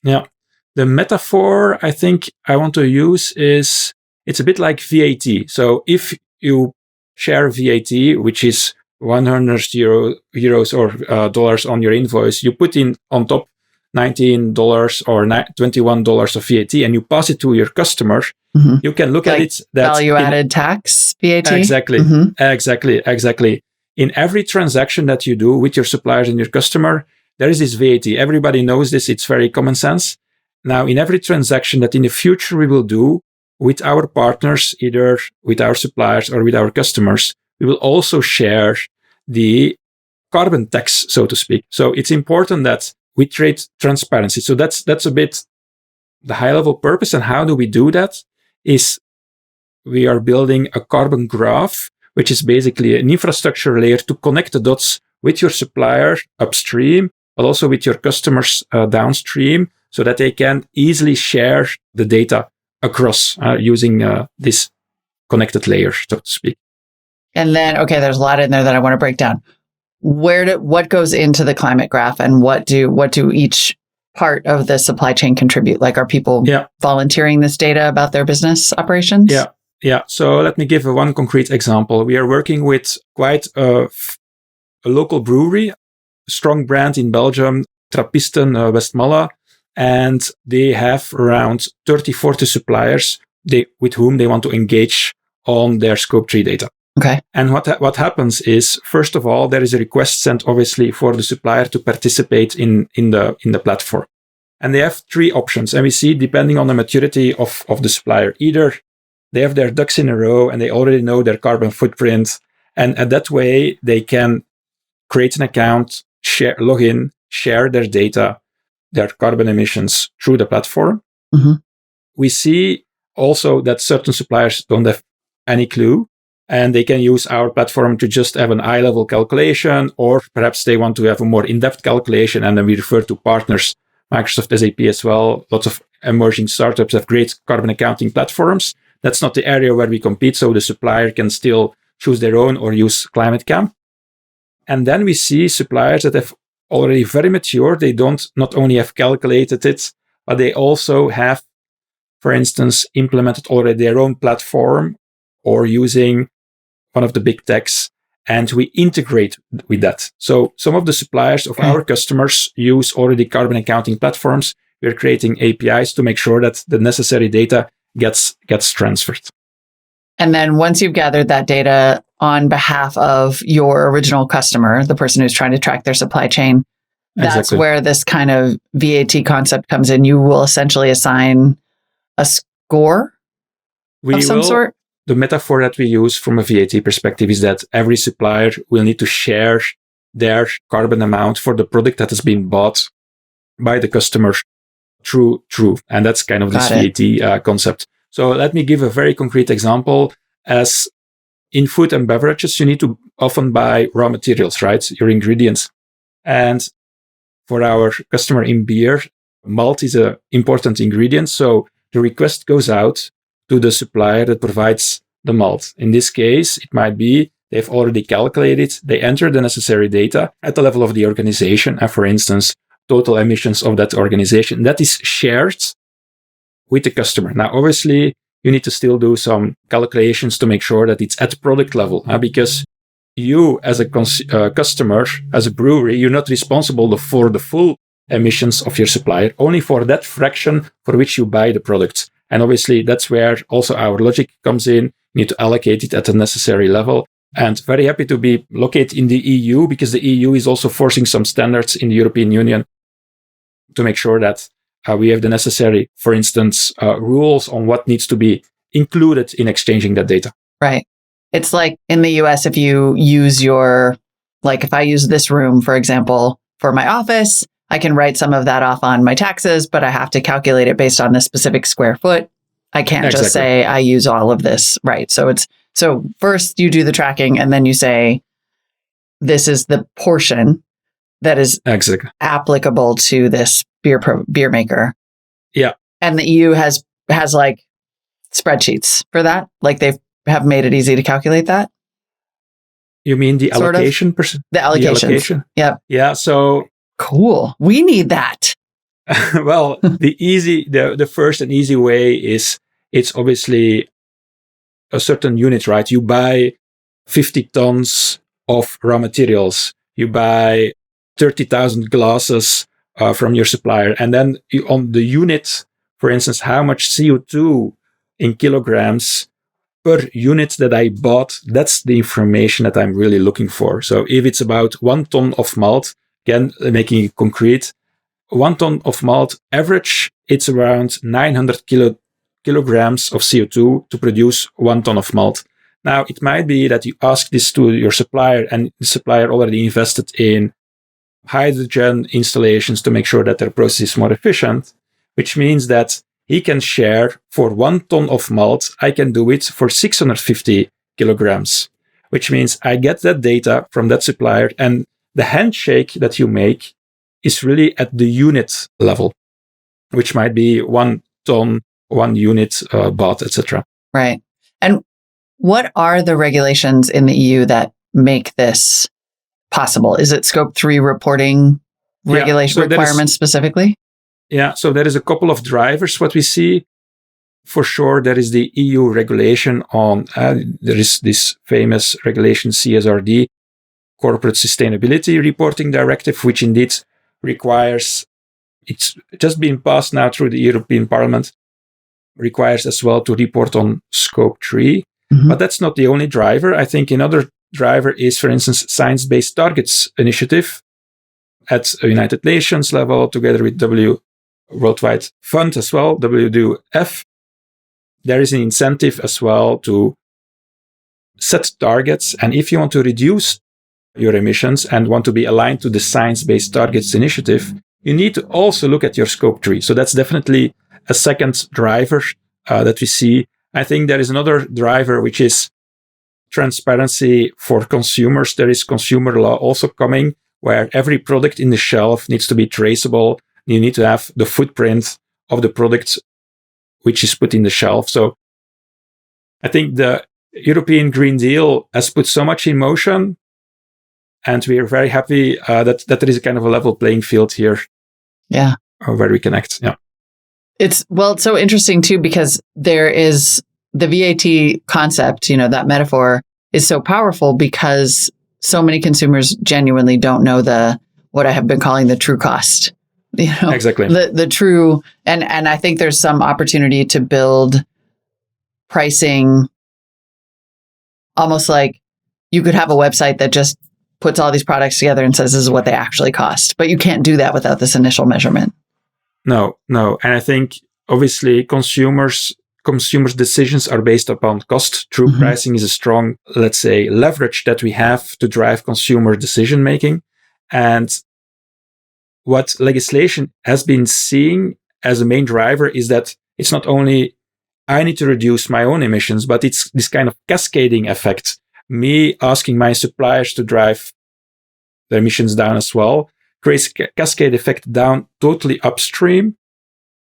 Speaker 4: Yeah. The metaphor I think I want to use is it's a bit like VAT. So if you share VAT, which is 100 euros or dollars on your invoice, you put in on top $19 or $21 of VAT and you pass it to your customer, you can look at it.
Speaker 2: Value-added tax VAT?
Speaker 4: Exactly. Exactly. In every transaction that you do with your suppliers and your customer, there is this VAT. Everybody knows this. It's very common sense. Now, in every transaction that in the future we will do with our partners, either with our suppliers or with our customers, we will also share the carbon tax, so to speak. So it's important that we trade transparency. So that's a bit the high level purpose. And how do we do that? Is we are building a carbon graph, which is basically an infrastructure layer to connect the dots with your supplier upstream, but also with your customers downstream, so that they can easily share the data across using this connected layer, so to speak.
Speaker 2: And then, there's a lot in there that I want to break down. What goes into the climate graph, and what do each part of the supply chain contribute? Like, are people volunteering this data about their business operations?
Speaker 4: Yeah. So let me give one concrete example. We are working with quite a local brewery, a strong brand in Belgium, Trappisten Westmalle, and they have around 30-40 suppliers with whom they want to engage on their Scope 3 data.
Speaker 2: Okay.
Speaker 4: And what happens is, first of all, there is a request sent, obviously, for the supplier to participate in the platform. And they have three options. And we see, depending on the maturity of the supplier, either they have their ducks in a row and they already know their carbon footprint. And that way, they can create an account, log in, share their data, their carbon emissions through the platform. We see also that certain suppliers don't have any clue, and they can use our platform to just have an eye-level calculation, or perhaps they want to have a more in-depth calculation, and then we refer to partners, Microsoft, SAP as well. Lots of emerging startups have great carbon accounting platforms. That's not the area where we compete, so the supplier can still choose their own or use ClimateCamp. And then we see suppliers that have already very mature. They don't not only have calculated it, but they also have, for instance, implemented already their own platform or using one of the big techs, and we integrate with that. So some of the suppliers of our customers use already carbon accounting platforms. We're creating APIs to make sure that the necessary data gets transferred.
Speaker 2: And then once you've gathered that data on behalf of your original customer, the person who's trying to track their supply chain, that's
Speaker 4: Exactly.
Speaker 2: where this kind of VAT concept comes in. You will essentially assign a score of some sort.
Speaker 4: The metaphor that we use from a VAT perspective is that every supplier will need to share their carbon amount for the product that has been bought by the customer through. And that's kind of this VAT concept. So let me give a very concrete example. As in food and beverages, you need to often buy raw materials, right? Your ingredients. And for our customer in beer, malt is an important ingredient. So the request goes out to the supplier that provides the malt. In this case, it might be they've already calculated, they enter the necessary data at the level of the organization, and for instance, total emissions of that organization. That is shared with the customer. Now, obviously, you need to still do some calculations to make sure that it's at product level, because you as a customer, as a brewery, you're not responsible for the full emissions of your supplier, only for that fraction for which you buy the product. And obviously, that's where also our logic comes in. You need to allocate it at the necessary level. And very happy to be located in the EU, because the EU is also forcing some standards in the European Union to make sure that we have the necessary, for instance, rules on what needs to be included in exchanging that data.
Speaker 2: Right. It's like in the US, if you use if I use this room, for example, for my office, I can write some of that off on my taxes, but I have to calculate it based on the specific square foot. I can't just say I use all of this. Right. So first you do the tracking, and then you say, this is the portion that is applicable to this beer maker.
Speaker 4: Yeah.
Speaker 2: And the EU has like spreadsheets for that. Like they have made it easy to calculate that.
Speaker 4: You mean the allocation?
Speaker 2: The allocation. Yep.
Speaker 4: Yeah. So
Speaker 2: cool. We need that.
Speaker 4: Well, the first and easy way is it's obviously a certain unit, right? You buy 50 tons of raw materials. You buy 30,000 glasses from your supplier. And then on the unit, for instance, how much CO2 in kilograms per unit that I bought, that's the information that I'm really looking for. So if it's about 1 ton of malt, again, making it concrete, 1 ton of malt average, it's around 900 kilograms of CO2 to produce 1 ton of malt. Now, it might be that you ask this to your supplier, and the supplier already invested in hydrogen installations to make sure that their process is more efficient, which means that he can share for 1 ton of malt, I can do it for 650 kilograms, which means I get that data from that supplier, and the handshake that you make is really at the unit level, which might be 1 ton, 1 unit bought, etc.
Speaker 2: Right. And what are the regulations in the EU that make this possible? Is it Scope 3 reporting regulation requirements specifically?
Speaker 4: Yeah, so there is a couple of drivers. What we see, for sure, there is the EU regulation on, there is this famous regulation CSRD, Corporate Sustainability Reporting Directive, which indeed requires, it's just been passed now through the European Parliament, requires as well to report on Scope 3. Mm-hmm. But that's not the only driver. I think another driver is, for instance, Science-Based Targets Initiative at a United Nations level, together with Worldwide Fund as well, WWF. There is an incentive as well to set targets. And if you want to reduce your emissions and want to be aligned to the Science-Based Targets Initiative, you need to also look at your Scope 3. So that's definitely a second driver that we see. I think there is another driver, which is transparency for consumers. There is consumer law also coming, where every product in the shelf needs to be traceable. You need to have the footprint of the product which is put in the shelf. So I think the European Green Deal has put so much in motion, And we are very happy that there is a kind of a level playing field here.
Speaker 2: Yeah.
Speaker 4: Where we connect. Yeah.
Speaker 2: It's so interesting too, because there is the VAT concept, that metaphor is so powerful because so many consumers genuinely don't know what I have been calling the true cost.
Speaker 4: Exactly.
Speaker 2: The true, and I think there's some opportunity to build pricing almost like you could have a website that just puts all these products together and says this is what they actually cost, but you can't do that without this initial measurement.
Speaker 4: No. And I think obviously consumers' decisions are based upon cost. True pricing is a strong, let's say, leverage that we have to drive consumer decision making. And what legislation has been seeing as a main driver is that it's not only I need to reduce my own emissions, but it's this kind of cascading effect. Me asking my suppliers to drive their emissions down as well creates a cascade effect down totally upstream,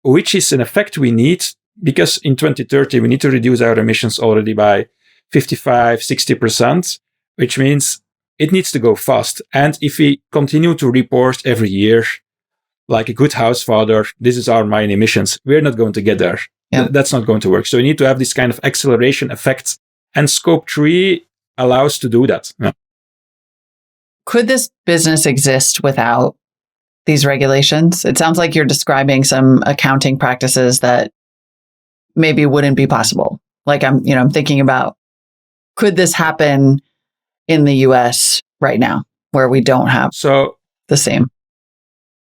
Speaker 4: which is an effect we need because in 2030, we need to reduce our emissions already by 55, 60%, which means it needs to go fast. And if we continue to report every year, like a good house father, this is my emissions, we're not going to get there.
Speaker 2: Yeah.
Speaker 4: That's not going to work. So we need to have this kind of acceleration effect. And Scope 3 allows to do that. Yeah.
Speaker 2: Could this business exist without these regulations? It sounds like you're describing some accounting practices that maybe wouldn't be possible. Like I'm thinking about, could this happen in the US right now where we don't have the same?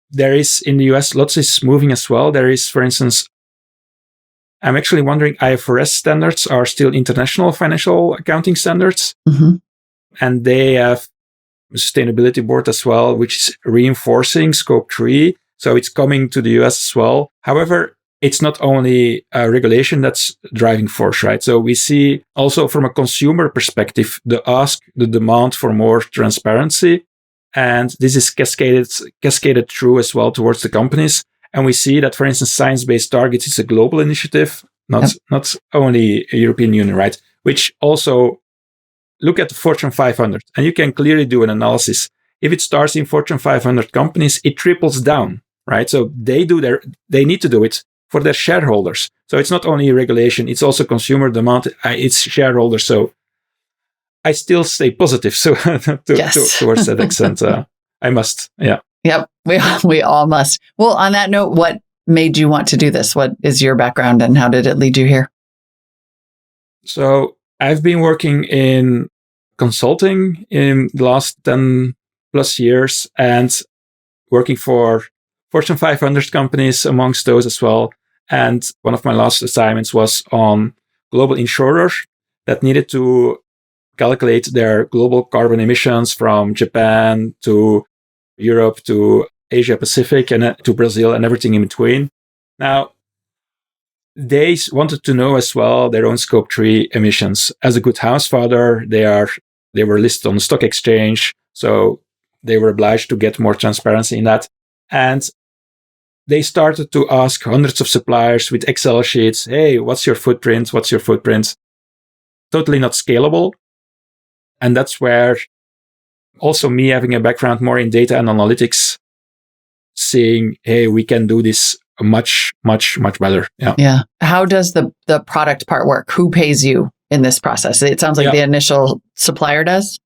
Speaker 4: There is in the US, lots is moving as well. There is, for instance, I'm actually wondering, IFRS standards are still international financial accounting standards.
Speaker 2: Mm-hmm.
Speaker 4: And they have a sustainability board as well, which is reinforcing Scope 3. So it's coming to the US as well. However, it's not only a regulation that's driving force, right? So we see also from a consumer perspective, the demand for more transparency. And this is cascaded through as well towards the companies. And we see that, for instance, science-based targets is a global initiative, not only a European Union, right? Which also look at the Fortune 500, and you can clearly do an analysis. If it starts in Fortune 500 companies, it trickles down, right? So they need to do it for their shareholders. So it's not only regulation, it's also consumer demand, it's shareholders. So I still stay positive. So towards that extent, I must, yeah.
Speaker 2: Yep, we all must. Well, on that note, what made you want to do this? What is your background and how did it lead you here?
Speaker 4: So I've been working in consulting in the last 10 plus years and working for Fortune 500 companies amongst those as well. And one of my last assignments was on global insurers that needed to calculate their global carbon emissions from Japan to Europe to Asia Pacific and to Brazil and everything in between. Now, they wanted to know as well their own Scope 3 emissions. As a good house father, they were listed on the stock exchange, so they were obliged to get more transparency in that. And they started to ask hundreds of suppliers with Excel sheets, hey, what's your footprint? What's your footprint? Totally not scalable. And that's where also me having a background more in data and analytics, seeing, hey, we can do this much, much, much better. Yeah.
Speaker 2: Yeah. How does the product part work? Who pays you in this process? It sounds like the initial supplier does.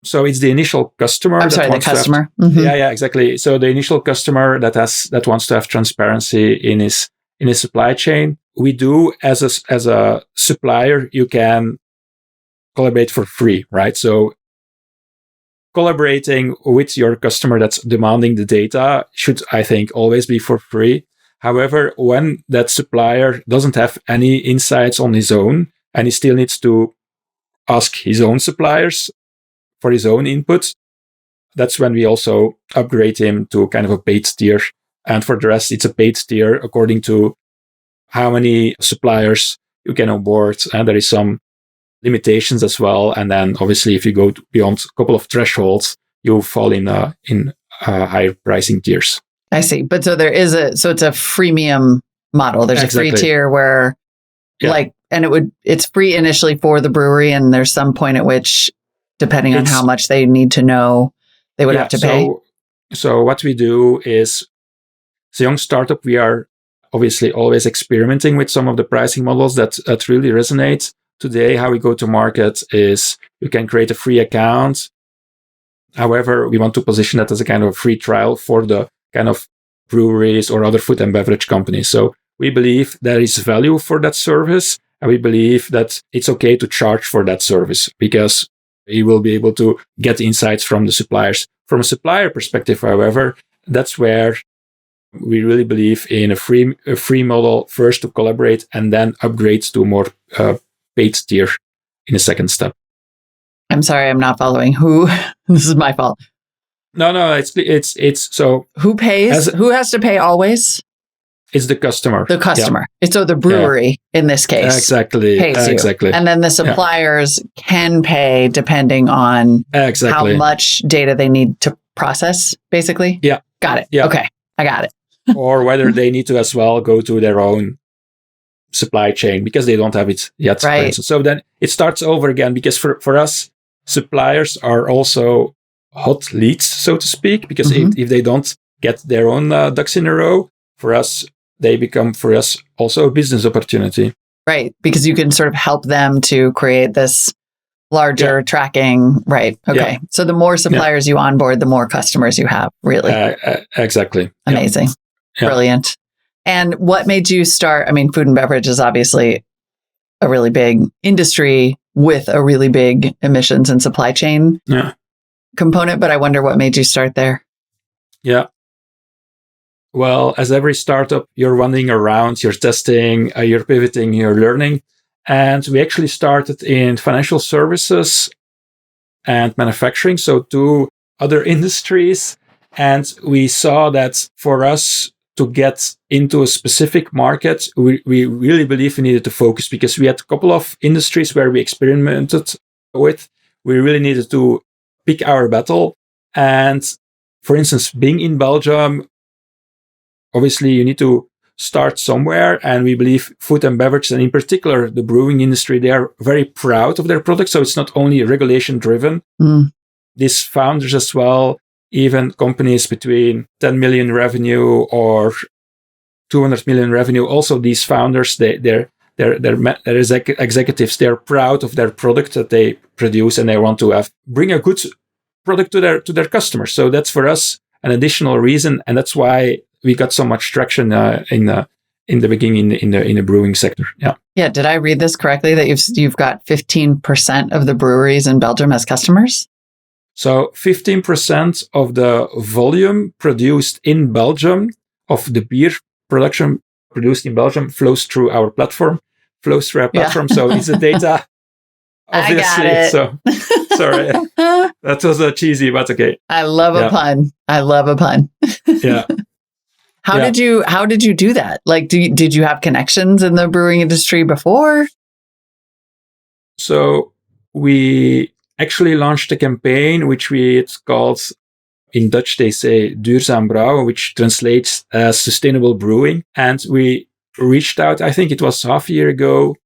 Speaker 4: So it's the initial customer.
Speaker 2: The customer.
Speaker 4: Yeah, exactly. So the initial customer that wants to have transparency in his supply chain. We do as a supplier, you can collaborate for free, right? So collaborating with your customer that's demanding the data should, I think, always be for free. However, when that supplier doesn't have any insights on his own and he still needs to ask his own suppliers for his own input, that's when we also upgrade him to kind of a paid tier. And for the rest, it's a paid tier according to how many suppliers you can onboard. And there is some limitations as well. And then obviously, if you go beyond a couple of thresholds, you fall in higher pricing tiers.
Speaker 2: I see. But so it's a freemium model. There's a free tier where it's free initially for the brewery. And there's some point at which depending on how much they need to know they would have to pay?
Speaker 4: So what we do is, as a young startup, we are obviously always experimenting with some of the pricing models that really resonate. Today, how we go to market is you can create a free account. However, we want to position that as a kind of free trial for the kind of breweries or other food and beverage companies. So we believe there is value for that service, and we believe that it's okay to charge for that service because you will be able to get insights from the suppliers. From a supplier perspective, however, that's where we really believe in a free model first to collaborate and then upgrade to a more paid tier in a second step.
Speaker 2: I'm sorry, I'm not following. Who? This is my fault.
Speaker 4: No, it's so.
Speaker 2: Who pays? Who has to pay always?
Speaker 4: It's the customer.
Speaker 2: The customer. Yeah. So the brewery in this case.
Speaker 4: Exactly.
Speaker 2: Pays you.
Speaker 4: Exactly.
Speaker 2: And then the suppliers can pay depending on how much data they need to process, basically.
Speaker 4: Yeah.
Speaker 2: Got it.
Speaker 4: Yeah.
Speaker 2: Okay. I got it.
Speaker 4: Or whether they need to as well go to their own supply chain because they don't have it yet.
Speaker 2: Right.
Speaker 4: So then it starts over again because for us, suppliers are also hot leads, so to speak, because if they don't get their own ducks in a row, for us, they become for us also a business opportunity.
Speaker 2: Right. Because you can sort of help them to create this larger tracking. Right. Okay. Yeah. So the more suppliers you onboard, the more customers you have, really.
Speaker 4: Exactly.
Speaker 2: Amazing. Yeah. Brilliant. And what made you start? I mean, food and beverage is obviously a really big industry with a really big emissions and supply chain component, but I wonder what made you start there.
Speaker 4: Yeah. Well, as every startup, you're running around, you're testing, you're pivoting, you're learning. And we actually started in financial services and manufacturing, so two other industries. And we saw that for us to get into a specific market, we really believe we needed to focus because we had a couple of industries where we experimented with. We really needed to pick our battle. And for instance, being in Belgium, obviously you need to start somewhere. And we believe food and beverage, and in particular the brewing industry, they are very proud of their product. So it's not only regulation driven. These founders as well, even companies between 10 million revenue or 200 million revenue. Also, these founders, they're executives. They're proud of their product that they produce, and they want to bring a good product to their customers. So that's for us an additional reason, and that's why we got so much traction in the beginning in the brewing sector. Yeah.
Speaker 2: Yeah. Did I read this correctly that you've got 15% of the breweries in Belgium as customers?
Speaker 4: So 15% of the volume produced in Belgium of the beer production produced in Belgium flows through our platform. So it's the data. Obviously.
Speaker 2: I got it.
Speaker 4: So sorry. That was cheesy, but okay.
Speaker 2: I love a pun.
Speaker 4: Yeah.
Speaker 2: How did you do that? Like, did you have connections in the brewing industry before?
Speaker 4: So we actually launched a campaign, which it's called, in Dutch they say duurzaam brouwen, which translates as sustainable brewing. And we reached out, I think it was half a year ago,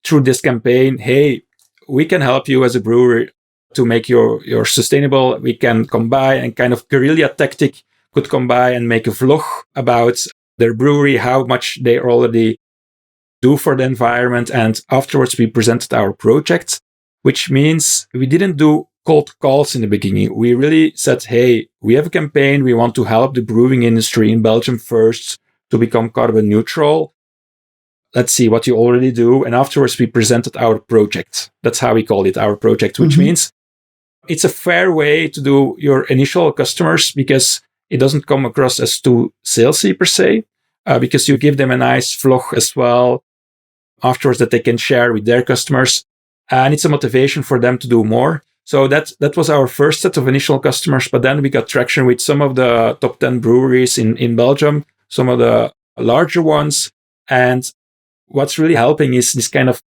Speaker 4: through this campaign. Hey, we can help you as a brewery to make your sustainable. We can come by and kind of guerrilla tactic could come by and make a vlog about their brewery, how much they already do for the environment. And afterwards we presented our project, which means we didn't do cold calls in the beginning. We really said, hey, we have a campaign. We want to help the brewing industry in Belgium first to become carbon neutral. Let's see what you already do. And afterwards, we presented our project. That's how we call it, our project, which means it's a fair way to do your initial customers because it doesn't come across as too salesy per se, because you give them a nice vlog as well afterwards that they can share with their customers. And it's a motivation for them to do more. So that was our first set of initial customers. But then we got traction with some of the top 10 breweries in Belgium, some of the larger ones. And what's really helping is this kind of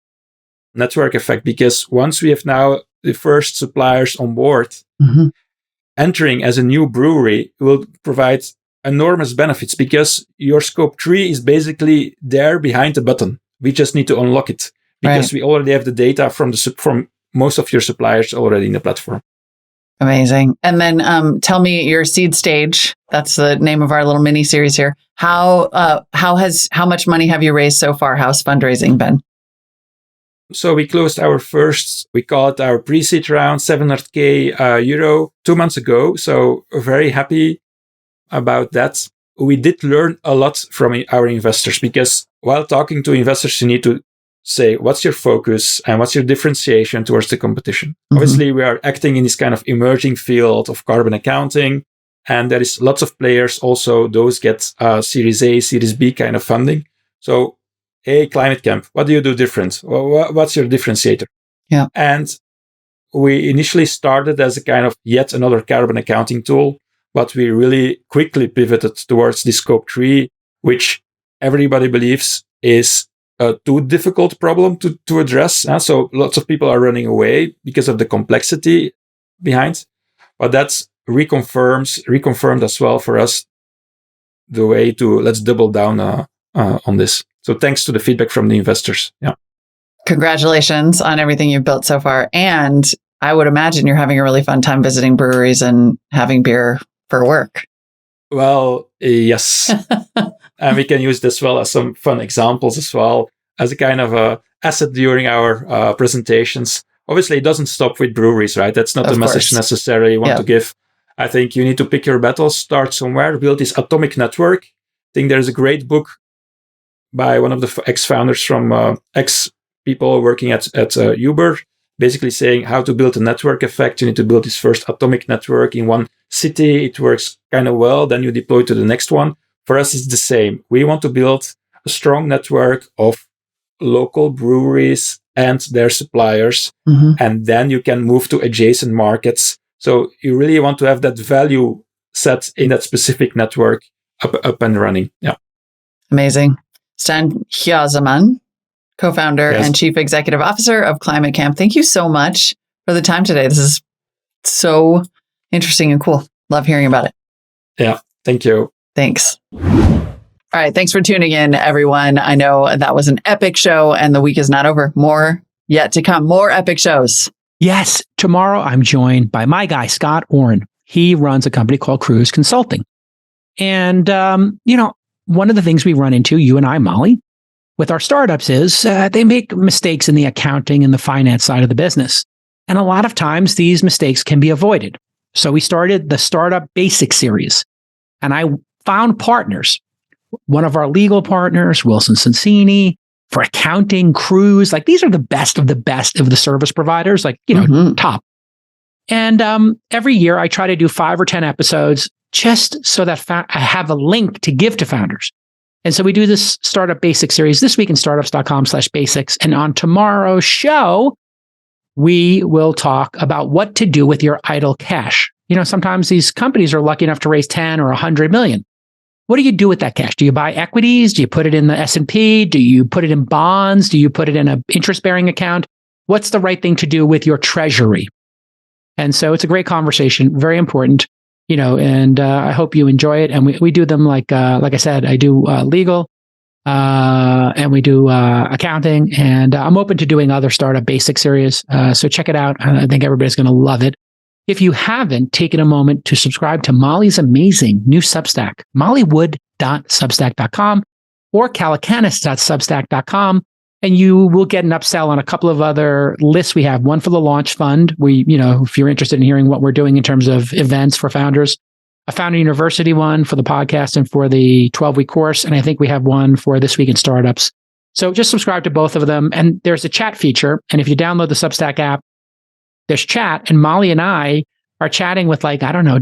Speaker 4: network effect, because once we have now the first suppliers on board, entering as a new brewery will provide enormous benefits because your scope 3 is basically there behind the button. We just need to unlock it because we already have the data from most of your suppliers already in the platform.
Speaker 2: Amazing. And then tell me your seed stage. That's the name of our little mini series here. How much money have you raised so far? How's fundraising been?
Speaker 4: So we closed our first, we call it our pre-seed round, 700K euro 2 months ago. So very happy about that. We did learn a lot from our investors, because while talking to investors, you need to say, what's your focus and what's your differentiation towards the competition? Mm-hmm. Obviously, we are acting in this kind of emerging field of carbon accounting, and there is lots of players. Also, those get Series A, Series B kind of funding. So, hey, ClimateCamp, what do you do different? What's your differentiator?
Speaker 2: Yeah.
Speaker 4: And we initially started as a kind of yet another carbon accounting tool, but we really quickly pivoted towards the Scope 3, which everybody believes is a too difficult problem to address. So lots of people are running away because of the complexity behind. But that's reconfirmed as well for us the way to let's double down on this. So thanks to the feedback from the investors. Yeah.
Speaker 2: Congratulations on everything you've built so far. And I would imagine you're having a really fun time visiting breweries and having beer for work.
Speaker 4: Well, yes. And we can use this well as some fun examples as well, as a kind of a asset during our presentations. Obviously, it doesn't stop with breweries, right? That's not the message necessarily you want to give. I think you need to pick your battles, start somewhere, build this atomic network. I think there's a great book by one of the ex-founders from ex-people working at Uber, basically saying how to build a network effect. You need to build this first atomic network in one city. It works kind of well. Then you deploy to the next one. For us, it's the same. We want to build a strong network of local breweries and their suppliers. Mm-hmm. And then you can move to adjacent markets. So you really want to have that value set in that specific network up and running. Yeah.
Speaker 2: Amazing. Stijn Gysemans, co-founder and chief executive officer of ClimateCamp. Thank you so much for the time today. This is so interesting and cool. Love hearing about it.
Speaker 4: Yeah. Thank you.
Speaker 2: Thanks. All right. Thanks for tuning in, everyone. I know that was an epic show and the week is not over. More yet to come. More epic shows.
Speaker 1: Yes. Tomorrow, I'm joined by my guy, Scott Oren. He runs a company called Cruise Consulting. And, one of the things we run into, you and I, Molly, with our startups is they make mistakes in the accounting and the finance side of the business. And a lot of times these mistakes can be avoided. So we started the Startup Basics series. And I found partners. One of our legal partners, Wilson Sonsini, for accounting, Cruise, like these are the best of the service providers, top. And every year I try to do 5 or 10 episodes just so that I have a link to give to founders. And so we do this Startup Basics series this week in startups.com/basics. And on tomorrow's show, we will talk about what to do with your idle cash. Sometimes these companies are lucky enough to raise 10 or 100 million. What do you do with that cash? Do you buy equities? Do you put it in the S&P? Do you put it in bonds? Do you put it in an interest-bearing account? What's the right thing to do with your treasury? And so it's a great conversation, very important, and I hope you enjoy it. And we do them like I said, I do legal and we do accounting, and I'm open to doing other Startup Basics series. So check it out. I think everybody's going to love it. If you haven't taken a moment to subscribe to Molly's amazing new Substack, mollywood.substack.com or calacanis.substack.com, and you will get an upsell on a couple of other lists we have. One for the launch fund. If you're interested in hearing what we're doing in terms of events for founders, a Founder University one for the podcast and for the 12-week course. And I think we have one for This Week in Startups. So just subscribe to both of them. And there's a chat feature. And if you download the Substack app, there's chat, and Molly and I are chatting with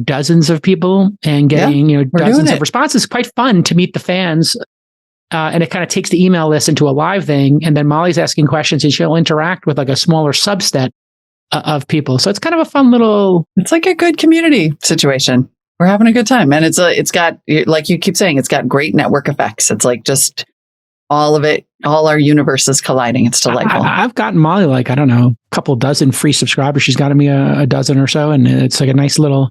Speaker 1: dozens of people and getting, dozens of responses. It's quite fun to meet the fans. And it kind of takes the email list into a live thing. And then Molly's asking questions and she'll interact with a smaller subset of people. So it's kind of a fun little...
Speaker 2: It's like a good community situation. We're having a good time. And it's got, like you keep saying, it's got great network effects. It's like just all of it, all our universes colliding. It's delightful.
Speaker 1: I've gotten Molly a couple dozen free subscribers. She's gotten me a dozen or so. And it's like a nice little...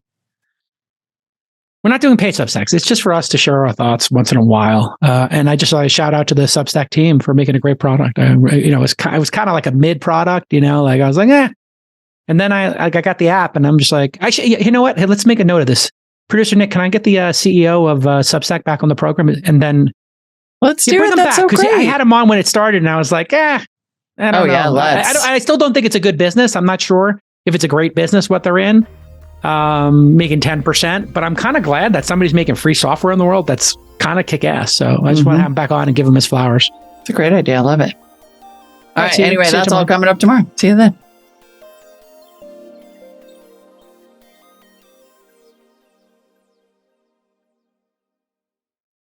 Speaker 1: We're not doing paid Substacks. It's just for us to share our thoughts once in a while. And I just want to shout out to the Substack team for making a great product. It was kind of like a mid product, I was like, And then I got the app and I'm just like, you know what? Hey, let's make a note of this. Producer Nick, can I get the CEO of Substack back on the program? And then
Speaker 2: let's do it. That's so great.
Speaker 1: I had him on when it started and I was like, I don't know.
Speaker 2: Yeah,
Speaker 1: I still don't think it's a good business. I'm not sure if it's a great business, what they're in, making 10%, but I'm kind of glad that somebody's making free software in the world that's kind of kick ass. So I just want to have him back on and give him his flowers.
Speaker 2: It's a great idea. I love it. All right.
Speaker 1: See you
Speaker 2: Anyway, that's all
Speaker 1: tomorrow.
Speaker 2: coming up tomorrow. See you then.